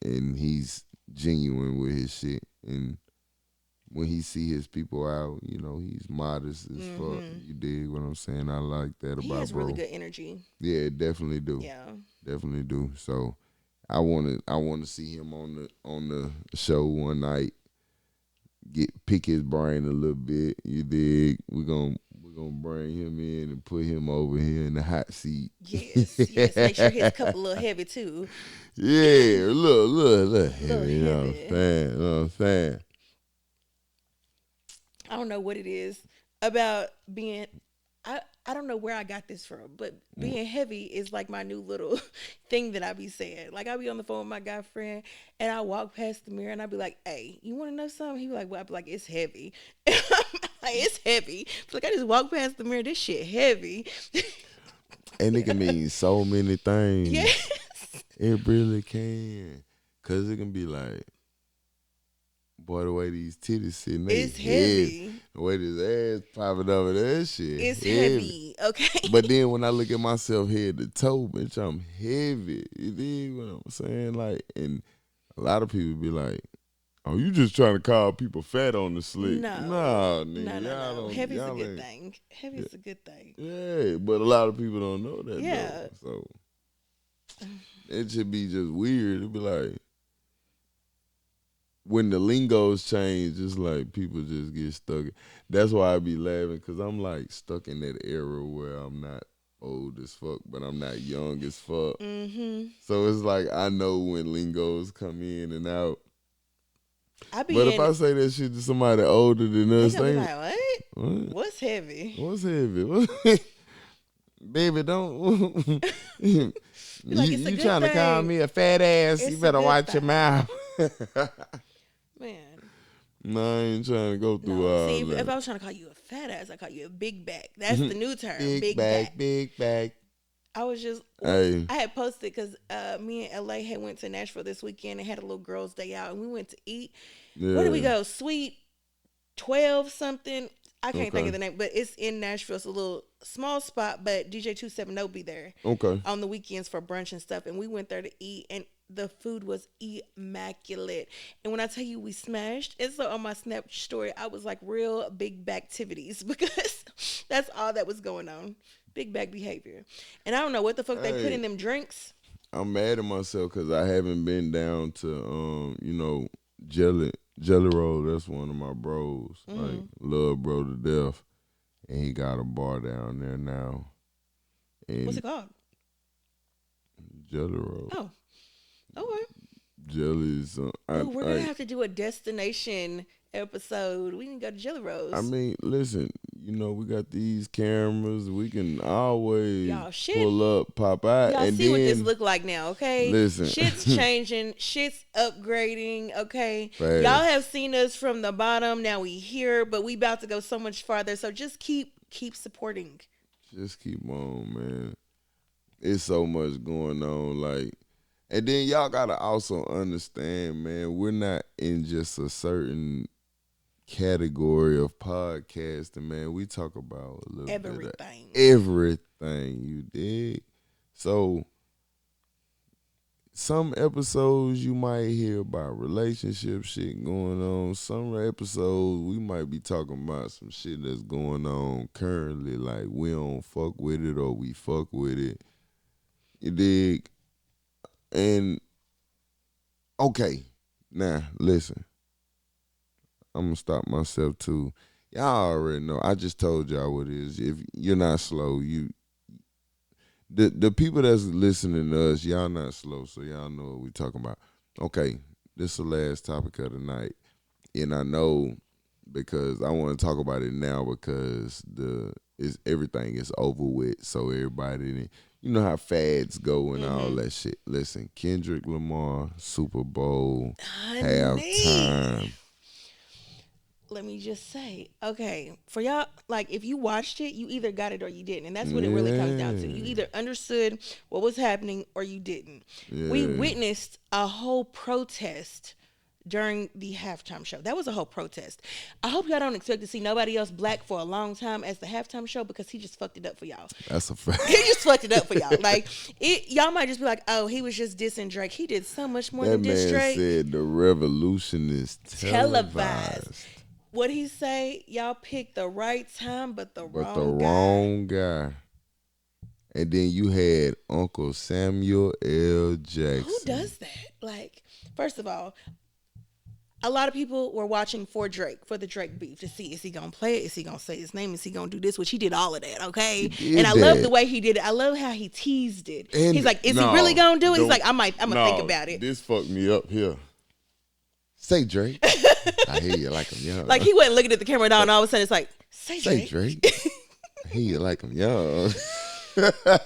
and he's genuine with his shit. And when he see his people out, you know, he's modest as fuck. You dig what I'm saying? I like that
He
about
has
bro.
really good energy.
Yeah, definitely do.
Yeah.
Definitely do. So I wanna see him on the show one night. Pick his brain a little bit. You dig? We're gonna bring him in and put him over here in the hot seat.
Yes, yes. Make sure his cup a little heavy too.
Yeah, look heavy.
Little
You know what I'm
heavy.
saying? You know what I'm saying?
I don't know what it is about being. I don't know where I got this from, but being heavy is like my new little thing that I be saying. Like I be on the phone with my guy friend, and I walk past the mirror, and I be like, "Hey, you want to know something?" He be like, "Well," I be like, "It's heavy." Like, it's heavy. Like, I just walked past the mirror. This shit heavy.
And it can mean so many things.
Yes.
It really can. Cause it can be like, boy, the way these titties sitting,
It's heavy.
The way this ass popping over that shit.
It's heavy. Okay.
But then when I look at myself head to toe, bitch, I'm heavy. You dig what I'm saying? Like, and a lot of people be like, oh, you just trying to call people fat on the slick.
No.
Nah, nigga.
No.
Y'all don't,
Heavy's a
y'all
good
ain't-
thing. Heavy's a good thing.
Yeah, but a lot of people don't know that.
Yeah.
Though, so it should be just weird. It'd be like when the lingos change, it's like people just get stuck. That's why I be laughing, because I'm like stuck in that era where I'm not old as fuck, but I'm not young as fuck.
Mm-hmm.
So it's like I know when lingos come in and out.
But
If I say that shit to somebody older than us,
they
they
gonna be like,
what?
what's heavy?
What's heavy? Baby, don't. you
like, it's a good
trying to call
thing.
me a fat ass?
It's
You
a
better
good
watch your
thing.
mouth.
Man.
No, I ain't trying to go through
No,
all
see,
that.
if I was trying to call you a fat ass, I call you a big back. That's the new term,
big
back.
back, big back.
I was just,
Hey,
I had posted because me and LA had went to Nashville this weekend and had a little girls' day out, and we went to eat.
yeah.
Where did we go? Sweet 12 something. I can't think
Okay.
of the name, but it's in Nashville. It's a little small spot, but DJ 270 be there
Okay.
on the weekends for brunch and stuff. And we went there to eat, and the food was immaculate. And when I tell you we smashed, and so on my Snap story, I was like real big back activities because that's all that was going on. Big back behavior. And I don't know what the fuck they put
Hey.
in them drinks.
I'm mad at myself because I haven't been down to Jelly Roll. That's one of my bros. Like, love bro to death, and he got a bar down there now. And
What's it called?
Jelly Roll.
Oh. Okay.
Jellies.
Ooh, we're going to have to do a destination episode. We can go to Jelly Rolls.
I mean, listen, we got these cameras. We can always
Y'all, shit.
pull up, pop out,
Y'all
and
see
then
what this look like now, okay?
Listen.
Shit's changing. Shit's upgrading, okay?
Fast.
Y'all have seen us from the bottom. Now we here, but we about to go so much farther. So just keep supporting.
just keep on, man. It's so much going on, like, and then y'all gotta also understand, man, we're not in just a certain category of podcasting, man. We talk about a little bit of everything, you dig? So some episodes you might hear about relationship shit going on. Some episodes we might be talking about some shit that's going on currently, like we don't fuck with it or we fuck with it. You dig? And okay, now listen. I'm gonna stop myself too. Y'all already know. I just told y'all what it is. If you're not slow, the people that's listening to us, y'all not slow, so y'all know what we talking about. Okay, this is the last topic of the night, and I know because I want to talk about it now because everything is over with, so everybody, you know how fads go and all that shit. Listen, Kendrick Lamar, Super Bowl, halftime.
Let me just say, okay, for y'all, like, if you watched it, you either got it or you didn't. And that's what it really comes down to. You either understood what was happening or you didn't.
Yeah.
We witnessed a whole protest during the halftime show. That was a whole protest. I hope y'all don't expect to see nobody else black for a long time as the halftime show because he just fucked it up for y'all.
That's a fact.
He just fucked it up for y'all. Like, y'all might just be like, oh, he was just dissing Drake. He did so much more than diss Drake.
That man said the revolution is televised.
What he say? Y'all picked the right time, but the wrong
guy. And then you had Uncle Samuel L. Jackson.
Who does that? Like, first of all, a lot of people were watching for the Drake beef to see, is he going to play it? Is he going to say his name? Is he going to do this? Which he did all of that, okay? And I love the way he did it. I love how he teased it. And he's like, is he really going to do it? He's like, I'm going to think about it.
This fucked me up here. Say Drake. I hear you like him young.
Like, he wasn't looking at the camera down, and all of a sudden it's like, say Drake.
I hear you like him young.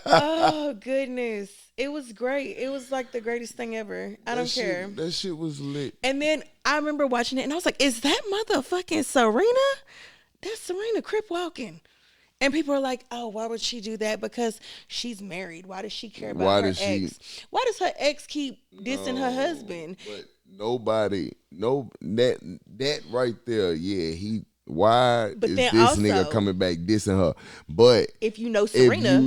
Oh, goodness. It was great. It was like the greatest thing ever. I don't care.
That shit was lit.
And then I remember watching it and I was like, is that motherfucking Serena? That's Serena crip walking. And people are like, oh, why would she do that? Because she's married. Why does she care about
Why
her
does she?
ex? Why does her ex keep dissing her
No,
husband?
but nobody, no that right there. Yeah, he. Why
But
is
then
this nigga
also,
coming back dissing her? But
if you know
if
Serena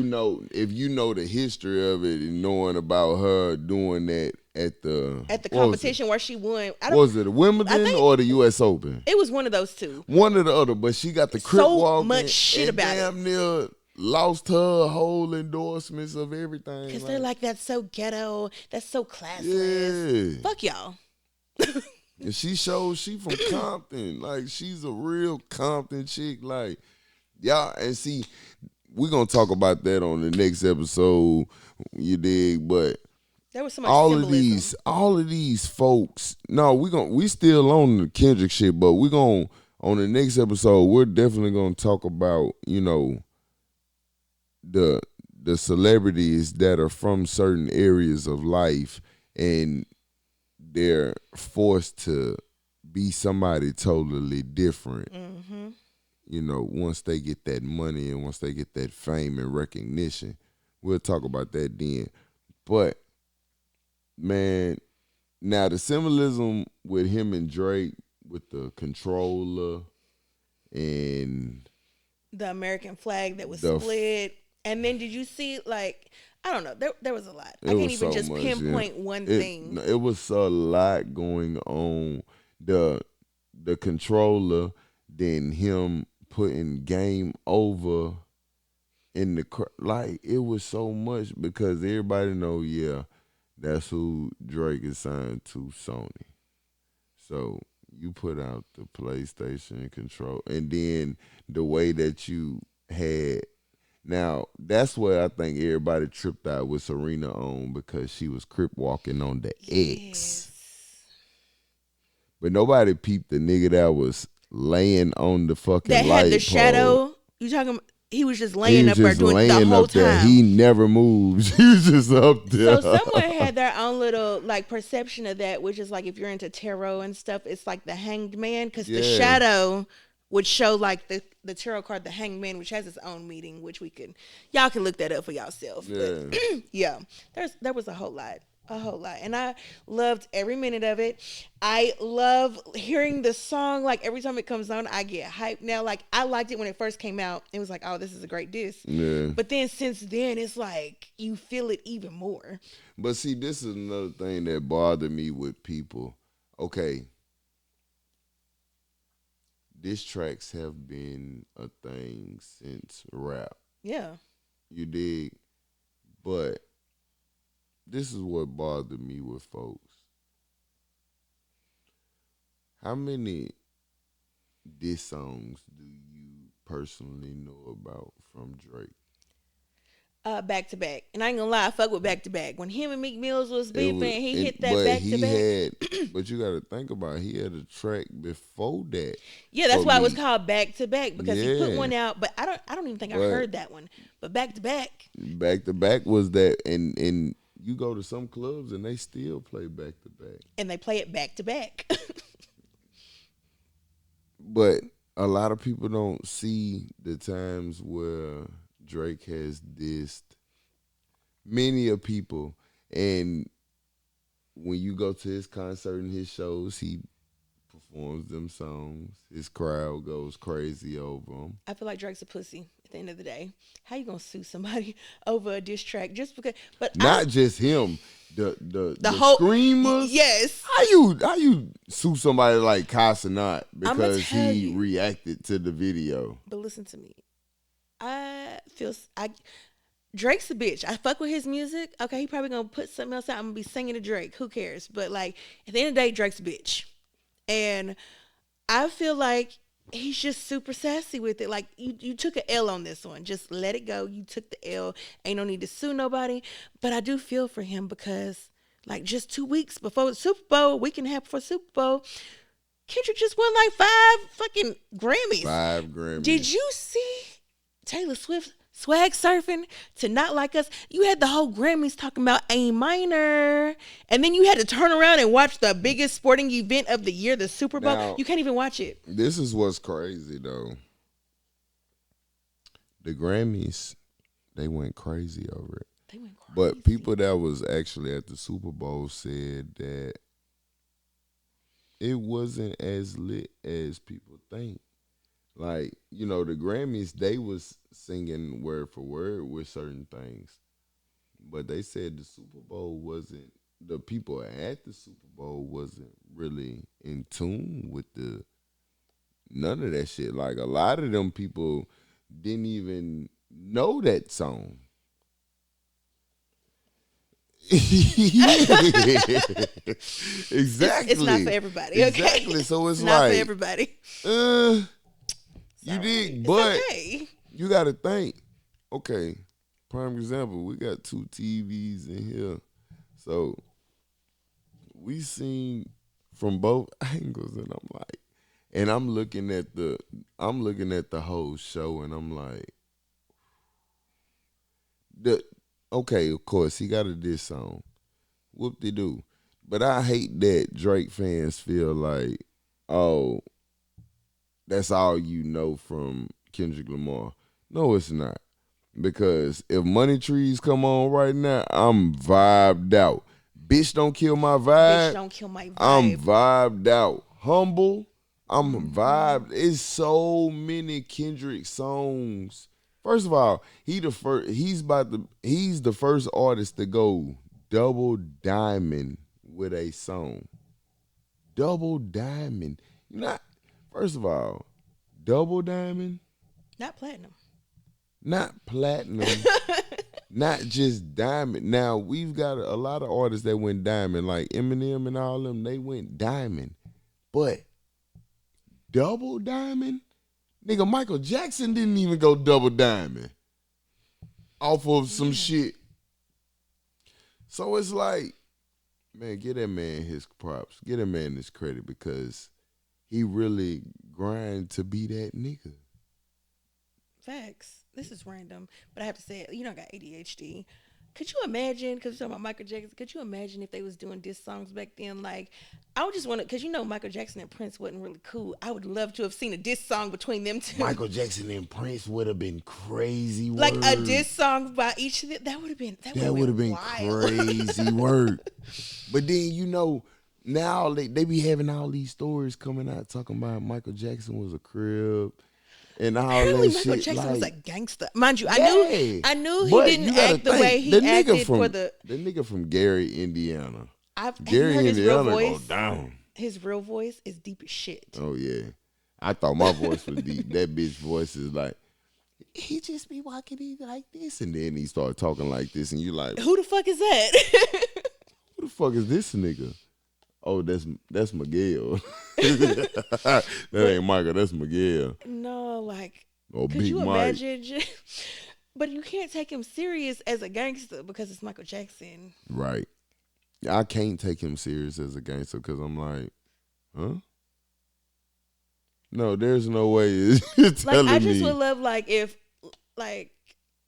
if you know the history of it and knowing about her doing that at the
at the
what was it?
competition where she won,
What was it, the
I
Wimbledon
think
or the U.S. Open?
it was one of those two.
One or the other. But she got the crip
So
walking
much shit
and
about it.
damn near lost her whole endorsements of everything.
Because they're like, that's so ghetto. That's so classless.
yeah.
Fuck y'all.
And she shows she from Compton. Like, she's a real Compton chick. Like, y'all, and see, we're going to talk about that on the next episode, you dig? But
There was so much symbolism.
all of these folks, no, we still on the Kendrick shit, but we're going, on the next episode, we're definitely going to talk about, you know, the celebrities that are from certain areas of life and they're forced to be somebody totally different.
Mm-hmm.
You know, once they get that money and once they get that fame and recognition, we'll talk about that then. But man, now the symbolism with him and Drake with the controller and
The American flag that was
The
split. And then did you see, like, I don't know. There was a lot. I
it
can't
was
even
so
just
much,
pinpoint one thing.
it was a lot going on. The controller, then him putting Game Over in the like, it was so much because everybody know, yeah, that's who Drake is signed to, Sony. So you put out the PlayStation control, and then the way that you had. Now that's what I think everybody tripped out with Serena on because she was crip walking on the X.
Yes.
But nobody peeped the nigga that was laying on the fucking
That
light
had the
pole.
shadow. You talking? He was just
He
laying
was
up there
just
doing the
laying
whole
up there.
time.
He never moves. He was just up there.
So someone had their own little like perception of that, which is like if you're into tarot and stuff, it's like the Hanged Man because the
Yeah.
shadow would show like the tarot card, the Hanged Man, which has its own meaning, which y'all can look that up for yourself.
Yeah.
But yeah, there was a whole lot. And I loved every minute of it. I love hearing the song. Like every time it comes on, I get hyped now. Like I liked it when it first came out. It was like, oh, this is a great disc.
Yeah.
But then since then, it's like you feel it even more.
But see, this is another thing that bothered me with people. Okay. Diss tracks have been a thing since rap.
Yeah.
You dig? But this is what bothered me with folks. How many diss songs do you personally know about from Drake?
Back to back. And I ain't gonna lie, I fuck with back to back. When him and Meek Mills was beefing, he hit that
but
back
he
to back.
had, but you got to think about it, he had a track before that.
Yeah, that's
for
why it was
Meek.
called back to back because he put
Yeah.
one out, but I don't even think I
But-
heard that one. But back to back,
Back to back was that, and you go to some clubs and they still play back to back.
and they play it back to back.
But a lot of people don't see the times where Drake has dissed many of people, and when you go to his concert and his shows, he performs them songs. His crowd goes crazy over them.
I feel like Drake's a pussy at the end of the day. How you gonna sue somebody over a diss track just because? But
Not just him, the
whole
screamers.
Yes.
How you sue somebody like Casanat because
tell
he
you.
reacted to the video?
But listen to me. Drake's a bitch. I fuck with his music. Okay, he probably gonna put something else out. I'm gonna be singing to Drake. Who cares? But like at the end of the day, Drake's a bitch. And I feel like he's just super sassy with it. Like you took an L on this one. Just let it go. You took the L. Ain't no need to sue nobody. But I do feel for him because like just 2 weeks before the Super Bowl, week and a half before Super Bowl, Kendrick just won like 5 fucking Grammys.
5 Grammys.
Did you see Taylor Swift swag surfing to Not Like Us? You had the whole Grammys talking about A minor. And then you had to turn around and watch the biggest sporting event of the year, the Super Bowl.
Now-
You can't even watch it.
This is what's crazy though. the Grammys, they went crazy over it.
They went crazy.
But people that was actually at the Super Bowl said that it wasn't as lit as people think. Like, the Grammys, they was singing word for word with certain things. But they said the Super Bowl wasn't, the people at the Super Bowl wasn't really in tune with none of that shit. Like, a lot of them people didn't even know that song. Exactly.
It's not for everybody. Okay?
Exactly. So it's
not
like,
for everybody.
You did,
It's
but
okay.
you got to think. Okay, prime example, we got 2 TVs in here, so we seen from both angles, and I'm looking at the whole show, and I'm like, okay, of course he got a diss song, whoop de doo, but I hate that Drake fans feel like, oh, that's all you know from Kendrick Lamar. No, it's not. Because if Money Trees come on right now, I'm vibed out. Bitch Don't Kill My Vibe.
Bitch, don't kill my vibe.
I'm vibed out. Humble. I'm vibed. It's so many Kendrick songs. First of all, he's the first artist to go double diamond with a song. Double diamond. Not First of all, double diamond,
Not platinum.
not platinum, not just diamond. Now we've got a lot of artists that went diamond, like Eminem and all them. They went diamond, but double diamond, nigga. Michael Jackson didn't even go double diamond off of some shit. So it's like, man, give that man his props. Give that man his credit because he really grind to be that nigga.
Facts. This is random, but I have to say, I got ADHD. Could you imagine? Because you're talking about Michael Jackson. Could you imagine if they was doing diss songs back then? Like, I would just want to, because Michael Jackson and Prince wasn't really cool. I would love to have seen a diss song between them two.
Michael Jackson and Prince would have been crazy.
Like a diss song by each of them. That would have been. That would have been
crazy work. But then now they be having all these stories coming out talking about Michael Jackson was a crib. And all
apparently
that
Michael
shit,
Jackson was a
like,
gangster. Mind you,
yeah.
I knew he
But
didn't
you gotta
act the
think,
way he acted for the.
The nigga from Gary, Indiana.
Have you
Gary,
heard his real
Indiana go
voice?
down.
His real voice is deep as shit.
Oh yeah, I thought my voice was deep. That bitch voice is like, he just be walking in like this, and then he started talking like this, and you like,
Who the fuck is that?
who the fuck is this nigga? Oh, that's Miguel. That ain't Michael. That's Miguel.
No, like,
Or
could
Big
you
Mike.
imagine? But you can't take him serious as a gangster because it's Michael Jackson.
Right. I can't take him serious as a gangster because I'm like, huh? No, there's no way you're telling
Like, I just
me.
would love if like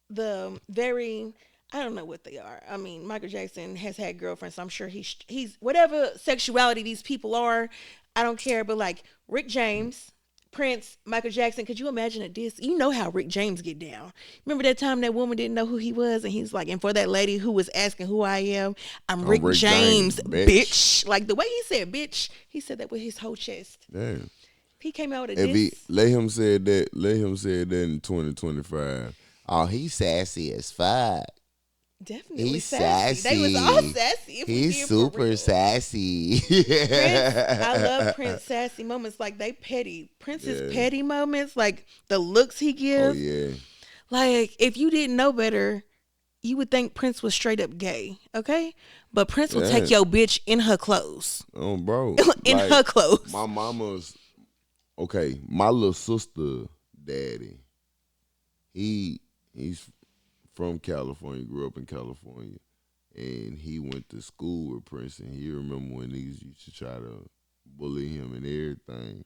the very. I don't know what they are. I mean, Michael Jackson has had girlfriends, so I'm sure he's whatever sexuality these people are. I don't care. But like Rick James, Prince, Michael Jackson, could you imagine a diss? You know how Rick James get down. Remember that time that woman didn't know who he was, and he's like, and for that lady who was asking who I am, I'm Rick James, bitch. Like the way he said bitch, he said that with his whole chest.
Damn.
He came out with a
If
diss.
let him say that in 2025. Oh, he's sassy as fuck.
Definitely
He's
sassy.
sassy.
They was all sassy. If we
He's
did for real.
super sassy.
Prince, I love Prince sassy moments. Like they petty. Prince's petty moments, like the looks he
Oh
gives.
yeah.
Like if you didn't know better, you would think Prince was straight up gay. Okay, but Prince will take your bitch in her clothes.
Oh, bro.
In
Like,
her clothes.
My mama's okay. My little sister, daddy. He's from California. Grew up in California, and he went to school with Prince. And he remember when niggas used to try to bully him and everything.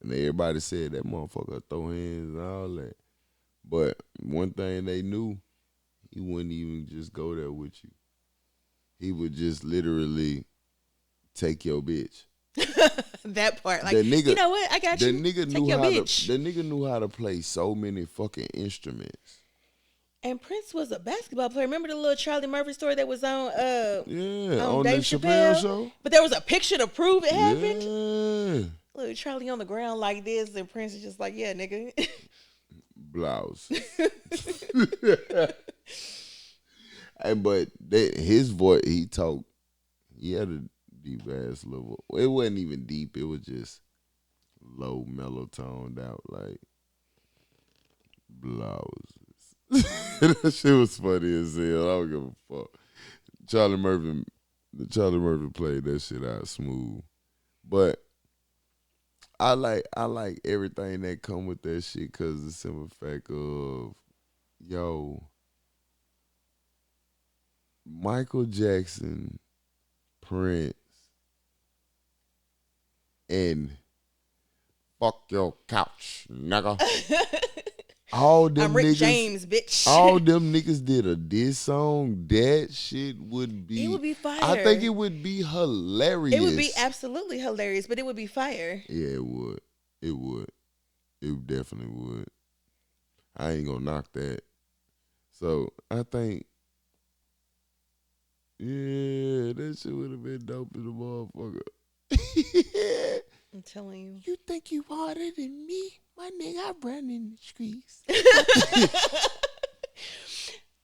And everybody said that motherfucker throw hands and all that. But one thing they knew, he wouldn't even just go there with you. He would just literally take your bitch.
That part, like,
The nigga,
you know what? I got
the
you.
nigga
Take
knew
your
how
bitch.
to. The nigga knew how to play so many fucking instruments.
And Prince was a basketball player. Remember the little Charlie Murphy story that was
Yeah,
on
on the
Dave
Chappelle
Chappelle?
show.
But there was a picture to prove it happened.
Yeah,
Little Charlie on the ground like this, and Prince is just like, yeah, nigga.
blouses. And but his voice, he talked. He had a deep ass level. It wasn't even deep. It was just low, mellow toned out, like blouses. That shit was funny as hell. I don't give a fuck. Charlie Murphy, Charlie Murphy played that shit out smooth. But I like everything that come with that shit because the simple fact of yo, Michael Jackson, Prince, and fuck your couch, nigga. All them
I'm Rick
niggas,
James, bitch.
all them niggas did a diss song. That shit would be.
It would be fire.
I think it would be hilarious.
It would be absolutely hilarious, but it would be fire.
Yeah, it would. It would. It definitely would. I ain't gonna knock that. So I think, yeah, that shit would have been dope as a motherfucker.
I'm telling you.
You think you harder than me? My nigga, I run in the streets.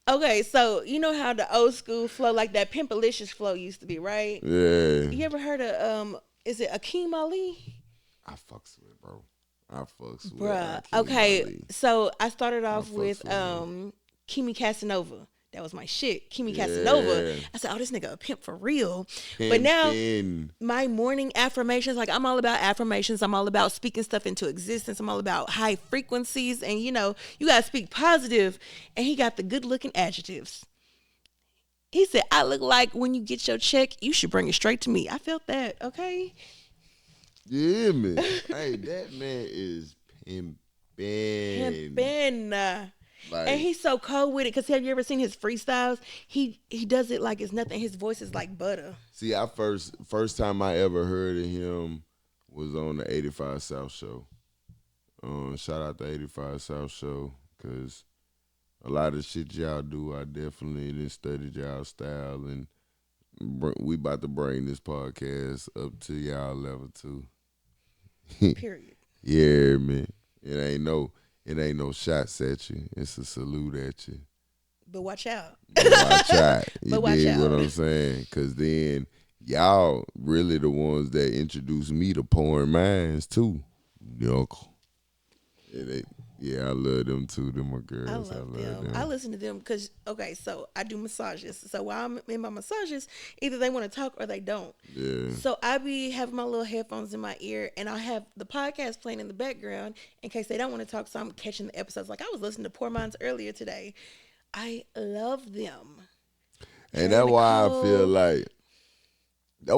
Okay, so you know how the old school flow, like that Pimpalicious flow used to be, right?
Yeah.
You ever heard of is it Akeem Ali?
I fucks with it, bro. I fucks with
Bruh.
Akeem
Okay,
Ali.
so I started off
fucks
with
with him.
Kimi Casanova. That was my shit. Kimi Casanova. I said, oh, this nigga a pimp for real. But now
Pimpin'.
my morning affirmations, like I'm all about affirmations. I'm all about speaking stuff into existence. I'm all about high frequencies. And you know, you gotta speak positive. And he got the good looking adjectives. He said, I look like when you get your check, you should bring it straight to me. I felt that, okay?
Yeah, man. Hey, that man is pimpin'.
Pimpin'.
Like,
And he's so cold with it. Cause have you ever seen his freestyles? He does it like it's nothing. His voice is like butter.
see, I first time I ever heard of him was on the 85 South show. Shout out to 85 South show, cause a lot of shit y'all do, I definitely done studied y'all style, and we about to bring this podcast up to y'all level too.
Period.
Yeah, man. It ain't no shots at you. It's a salute at you.
But watch out.
But watch out. You
But watch
dig what
out.
I'm saying? Cause then y'all really the ones that introduced me to Pouring Minds too. Yuck. Yeah, I love them too. Them my girls.
I love them. I listen to them because, okay, so I do massages. So while I'm in my massages, either they want to talk or they don't.
Yeah.
So I be having my little headphones in my ear and I have the podcast playing in the background in case they don't want to talk. So I'm catching the episodes. Like I was listening to Poor Minds earlier today. I love them.
And
Karen
that's why
Nicole.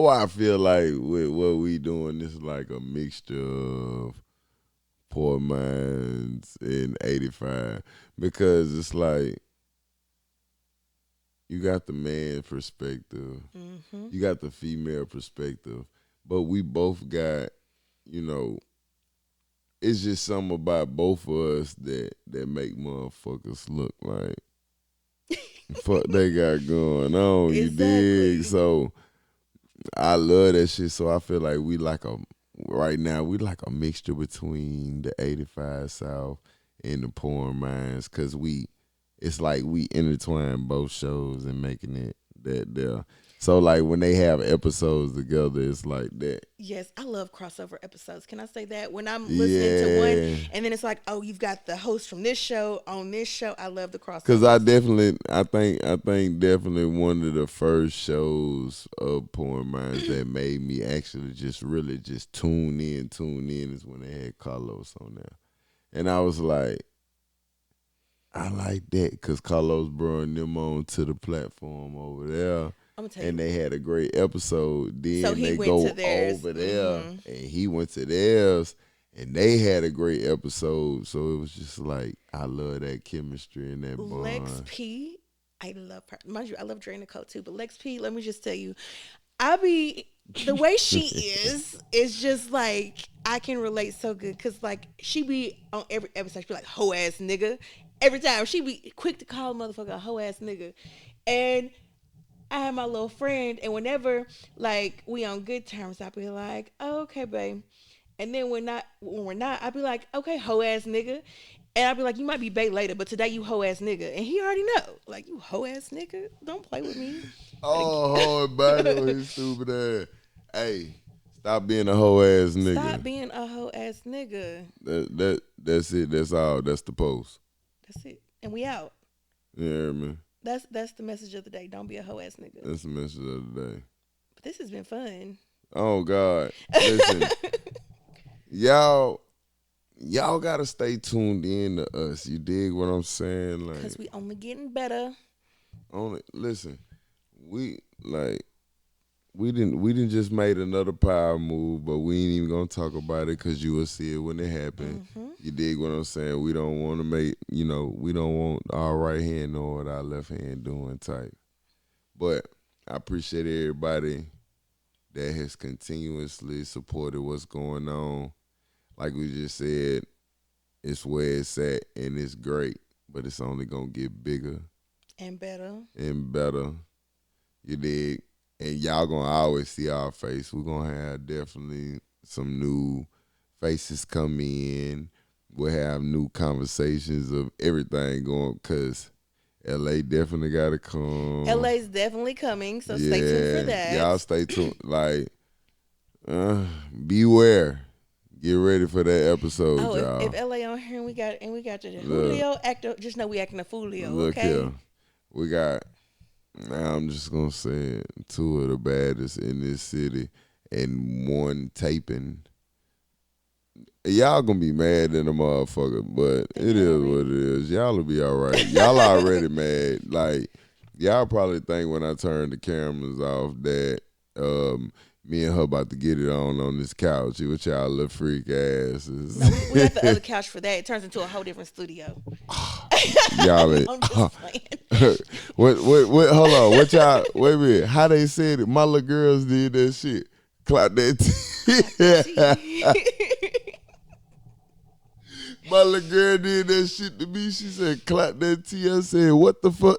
I feel like with what we doing, this is like a mixture of Poor Minds in 85, because it's like you got the man perspective, you got the female perspective, but we both got, you know, it's just something about both of us that make motherfuckers look like fuck they got going on. You
Exactly.
dig? So I love that shit. So I feel like we like right now we like a mixture between the 85 South and the Pouring Minds, because it's like we intertwine both shows and making it that there. So like when they have episodes together, it's like that.
Yes, I love crossover episodes. Can I say that? When I'm listening to one
Yeah.
and then it's like, oh, you've got the host from this show on this show. I love the crossover.
Cause I think definitely one of the first shows of Pouring Minds that made me actually just really just tune in is when they had Carlos on there. And I was like, I like that because Carlos brought them on to the platform over there.
I'm gonna tell you.
And they had a great episode. Then
So he
they
went
go
to theirs.
over there, and he went to theirs, and they had a great episode. So it was just like, I love that chemistry and that bond.
Lex P, I love her. Mind you, I love Dre Nicole too. But Lex P, let me just tell you, I be the way she is just like I can relate so good because like she be on every episode she be like hoe ass nigga every time she be quick to call a motherfucker a hoe ass nigga, and I have my little friend and whenever like we on good terms I be like oh, okay babe, and then when we're not I be like okay hoe ass nigga, and I be like you might be bait later but today you hoe ass nigga, and he already know like you hoe ass nigga don't play with me.
Oh, hard body with his stupid ass. Hey, stop being a hoe ass
Stop
nigga.
being a hoe ass nigga.
That's it. That's all. That's the post.
That's it. And we out.
Yeah, man.
That's the message of the day. Don't be a hoe ass nigga.
That's the message of the day.
But this has been fun.
Oh God, listen, y'all, y'all gotta stay tuned in to us. You dig what I'm saying? Like,
Cause we only getting better.
only listen, we like we didn't just made another power move, but we ain't even gonna talk about it because you will see it when it happen.
Hmm.
You dig what I'm saying? We don't want to make we don't want our right hand knowing what our left hand doing type. But I appreciate everybody that has continuously supported what's going on. Like we just said, it's where it's at and it's great, but it's only gonna get bigger
And better.
and better. You dig? And y'all gonna always see our face. We're gonna have definitely some new faces come in. We'll have new conversations of everything going because LA definitely gotta come.
LA's definitely coming, so stay tuned for that.
Y'all stay tuned. Like, beware. Get ready for that episode,
Oh,
y'all.
if LA on here and we got the Julio actor, just know we acting a Julio,
Look
okay?
here. We got, now I'm just going to say it, two of the baddest in this city and one taping. Y'all going to be mad at the motherfucker, but it is what it is. Y'all will be all right. Y'all already mad. Like, y'all probably think when I turn the cameras off that me and her about to get it on this couch with y'all little freak asses.
No, we got the other couch for that. It turns into a whole different studio.
Y'all
I'm just playing.
what hold on, what y'all wait a minute, how they said it, my little girls did that shit. Clap that my little girl did that shit to me. She said, clap that T. I said, what the fuck?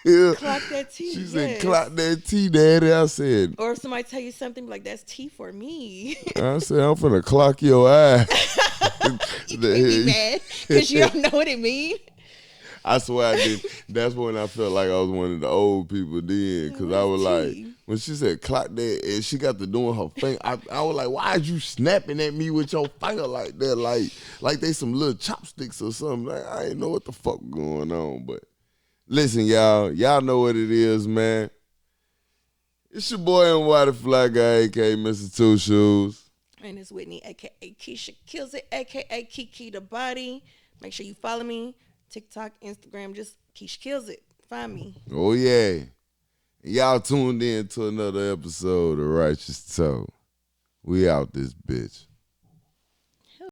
Clock that T.
She said,
yes.
clap that T, daddy. I said,
Or if somebody tell you something like that's T for me.
I said, I'm finna clock your eye.
You can't be mad because you don't know what it means.
I swear I did. That's when I felt like I was one of the old people then, because I was like, when she said clock that, and she got to doing her finger, I was like, why is you snapping at me with your finger like that? Like they some little chopsticks or something. Like, I didn't know what the fuck going on. But listen, y'all know what it is, man. It's your boy and White Fly Guy, aka Mr. Two Shoes.
And it's Whitney, aka Keisha Kills It, aka Kiki the Body. Make sure you follow me. TikTok, Instagram, just Keisha Kills It. Find me.
Oh, yeah. Y'all tuned in to another episode of Righteous Talk. We out this bitch.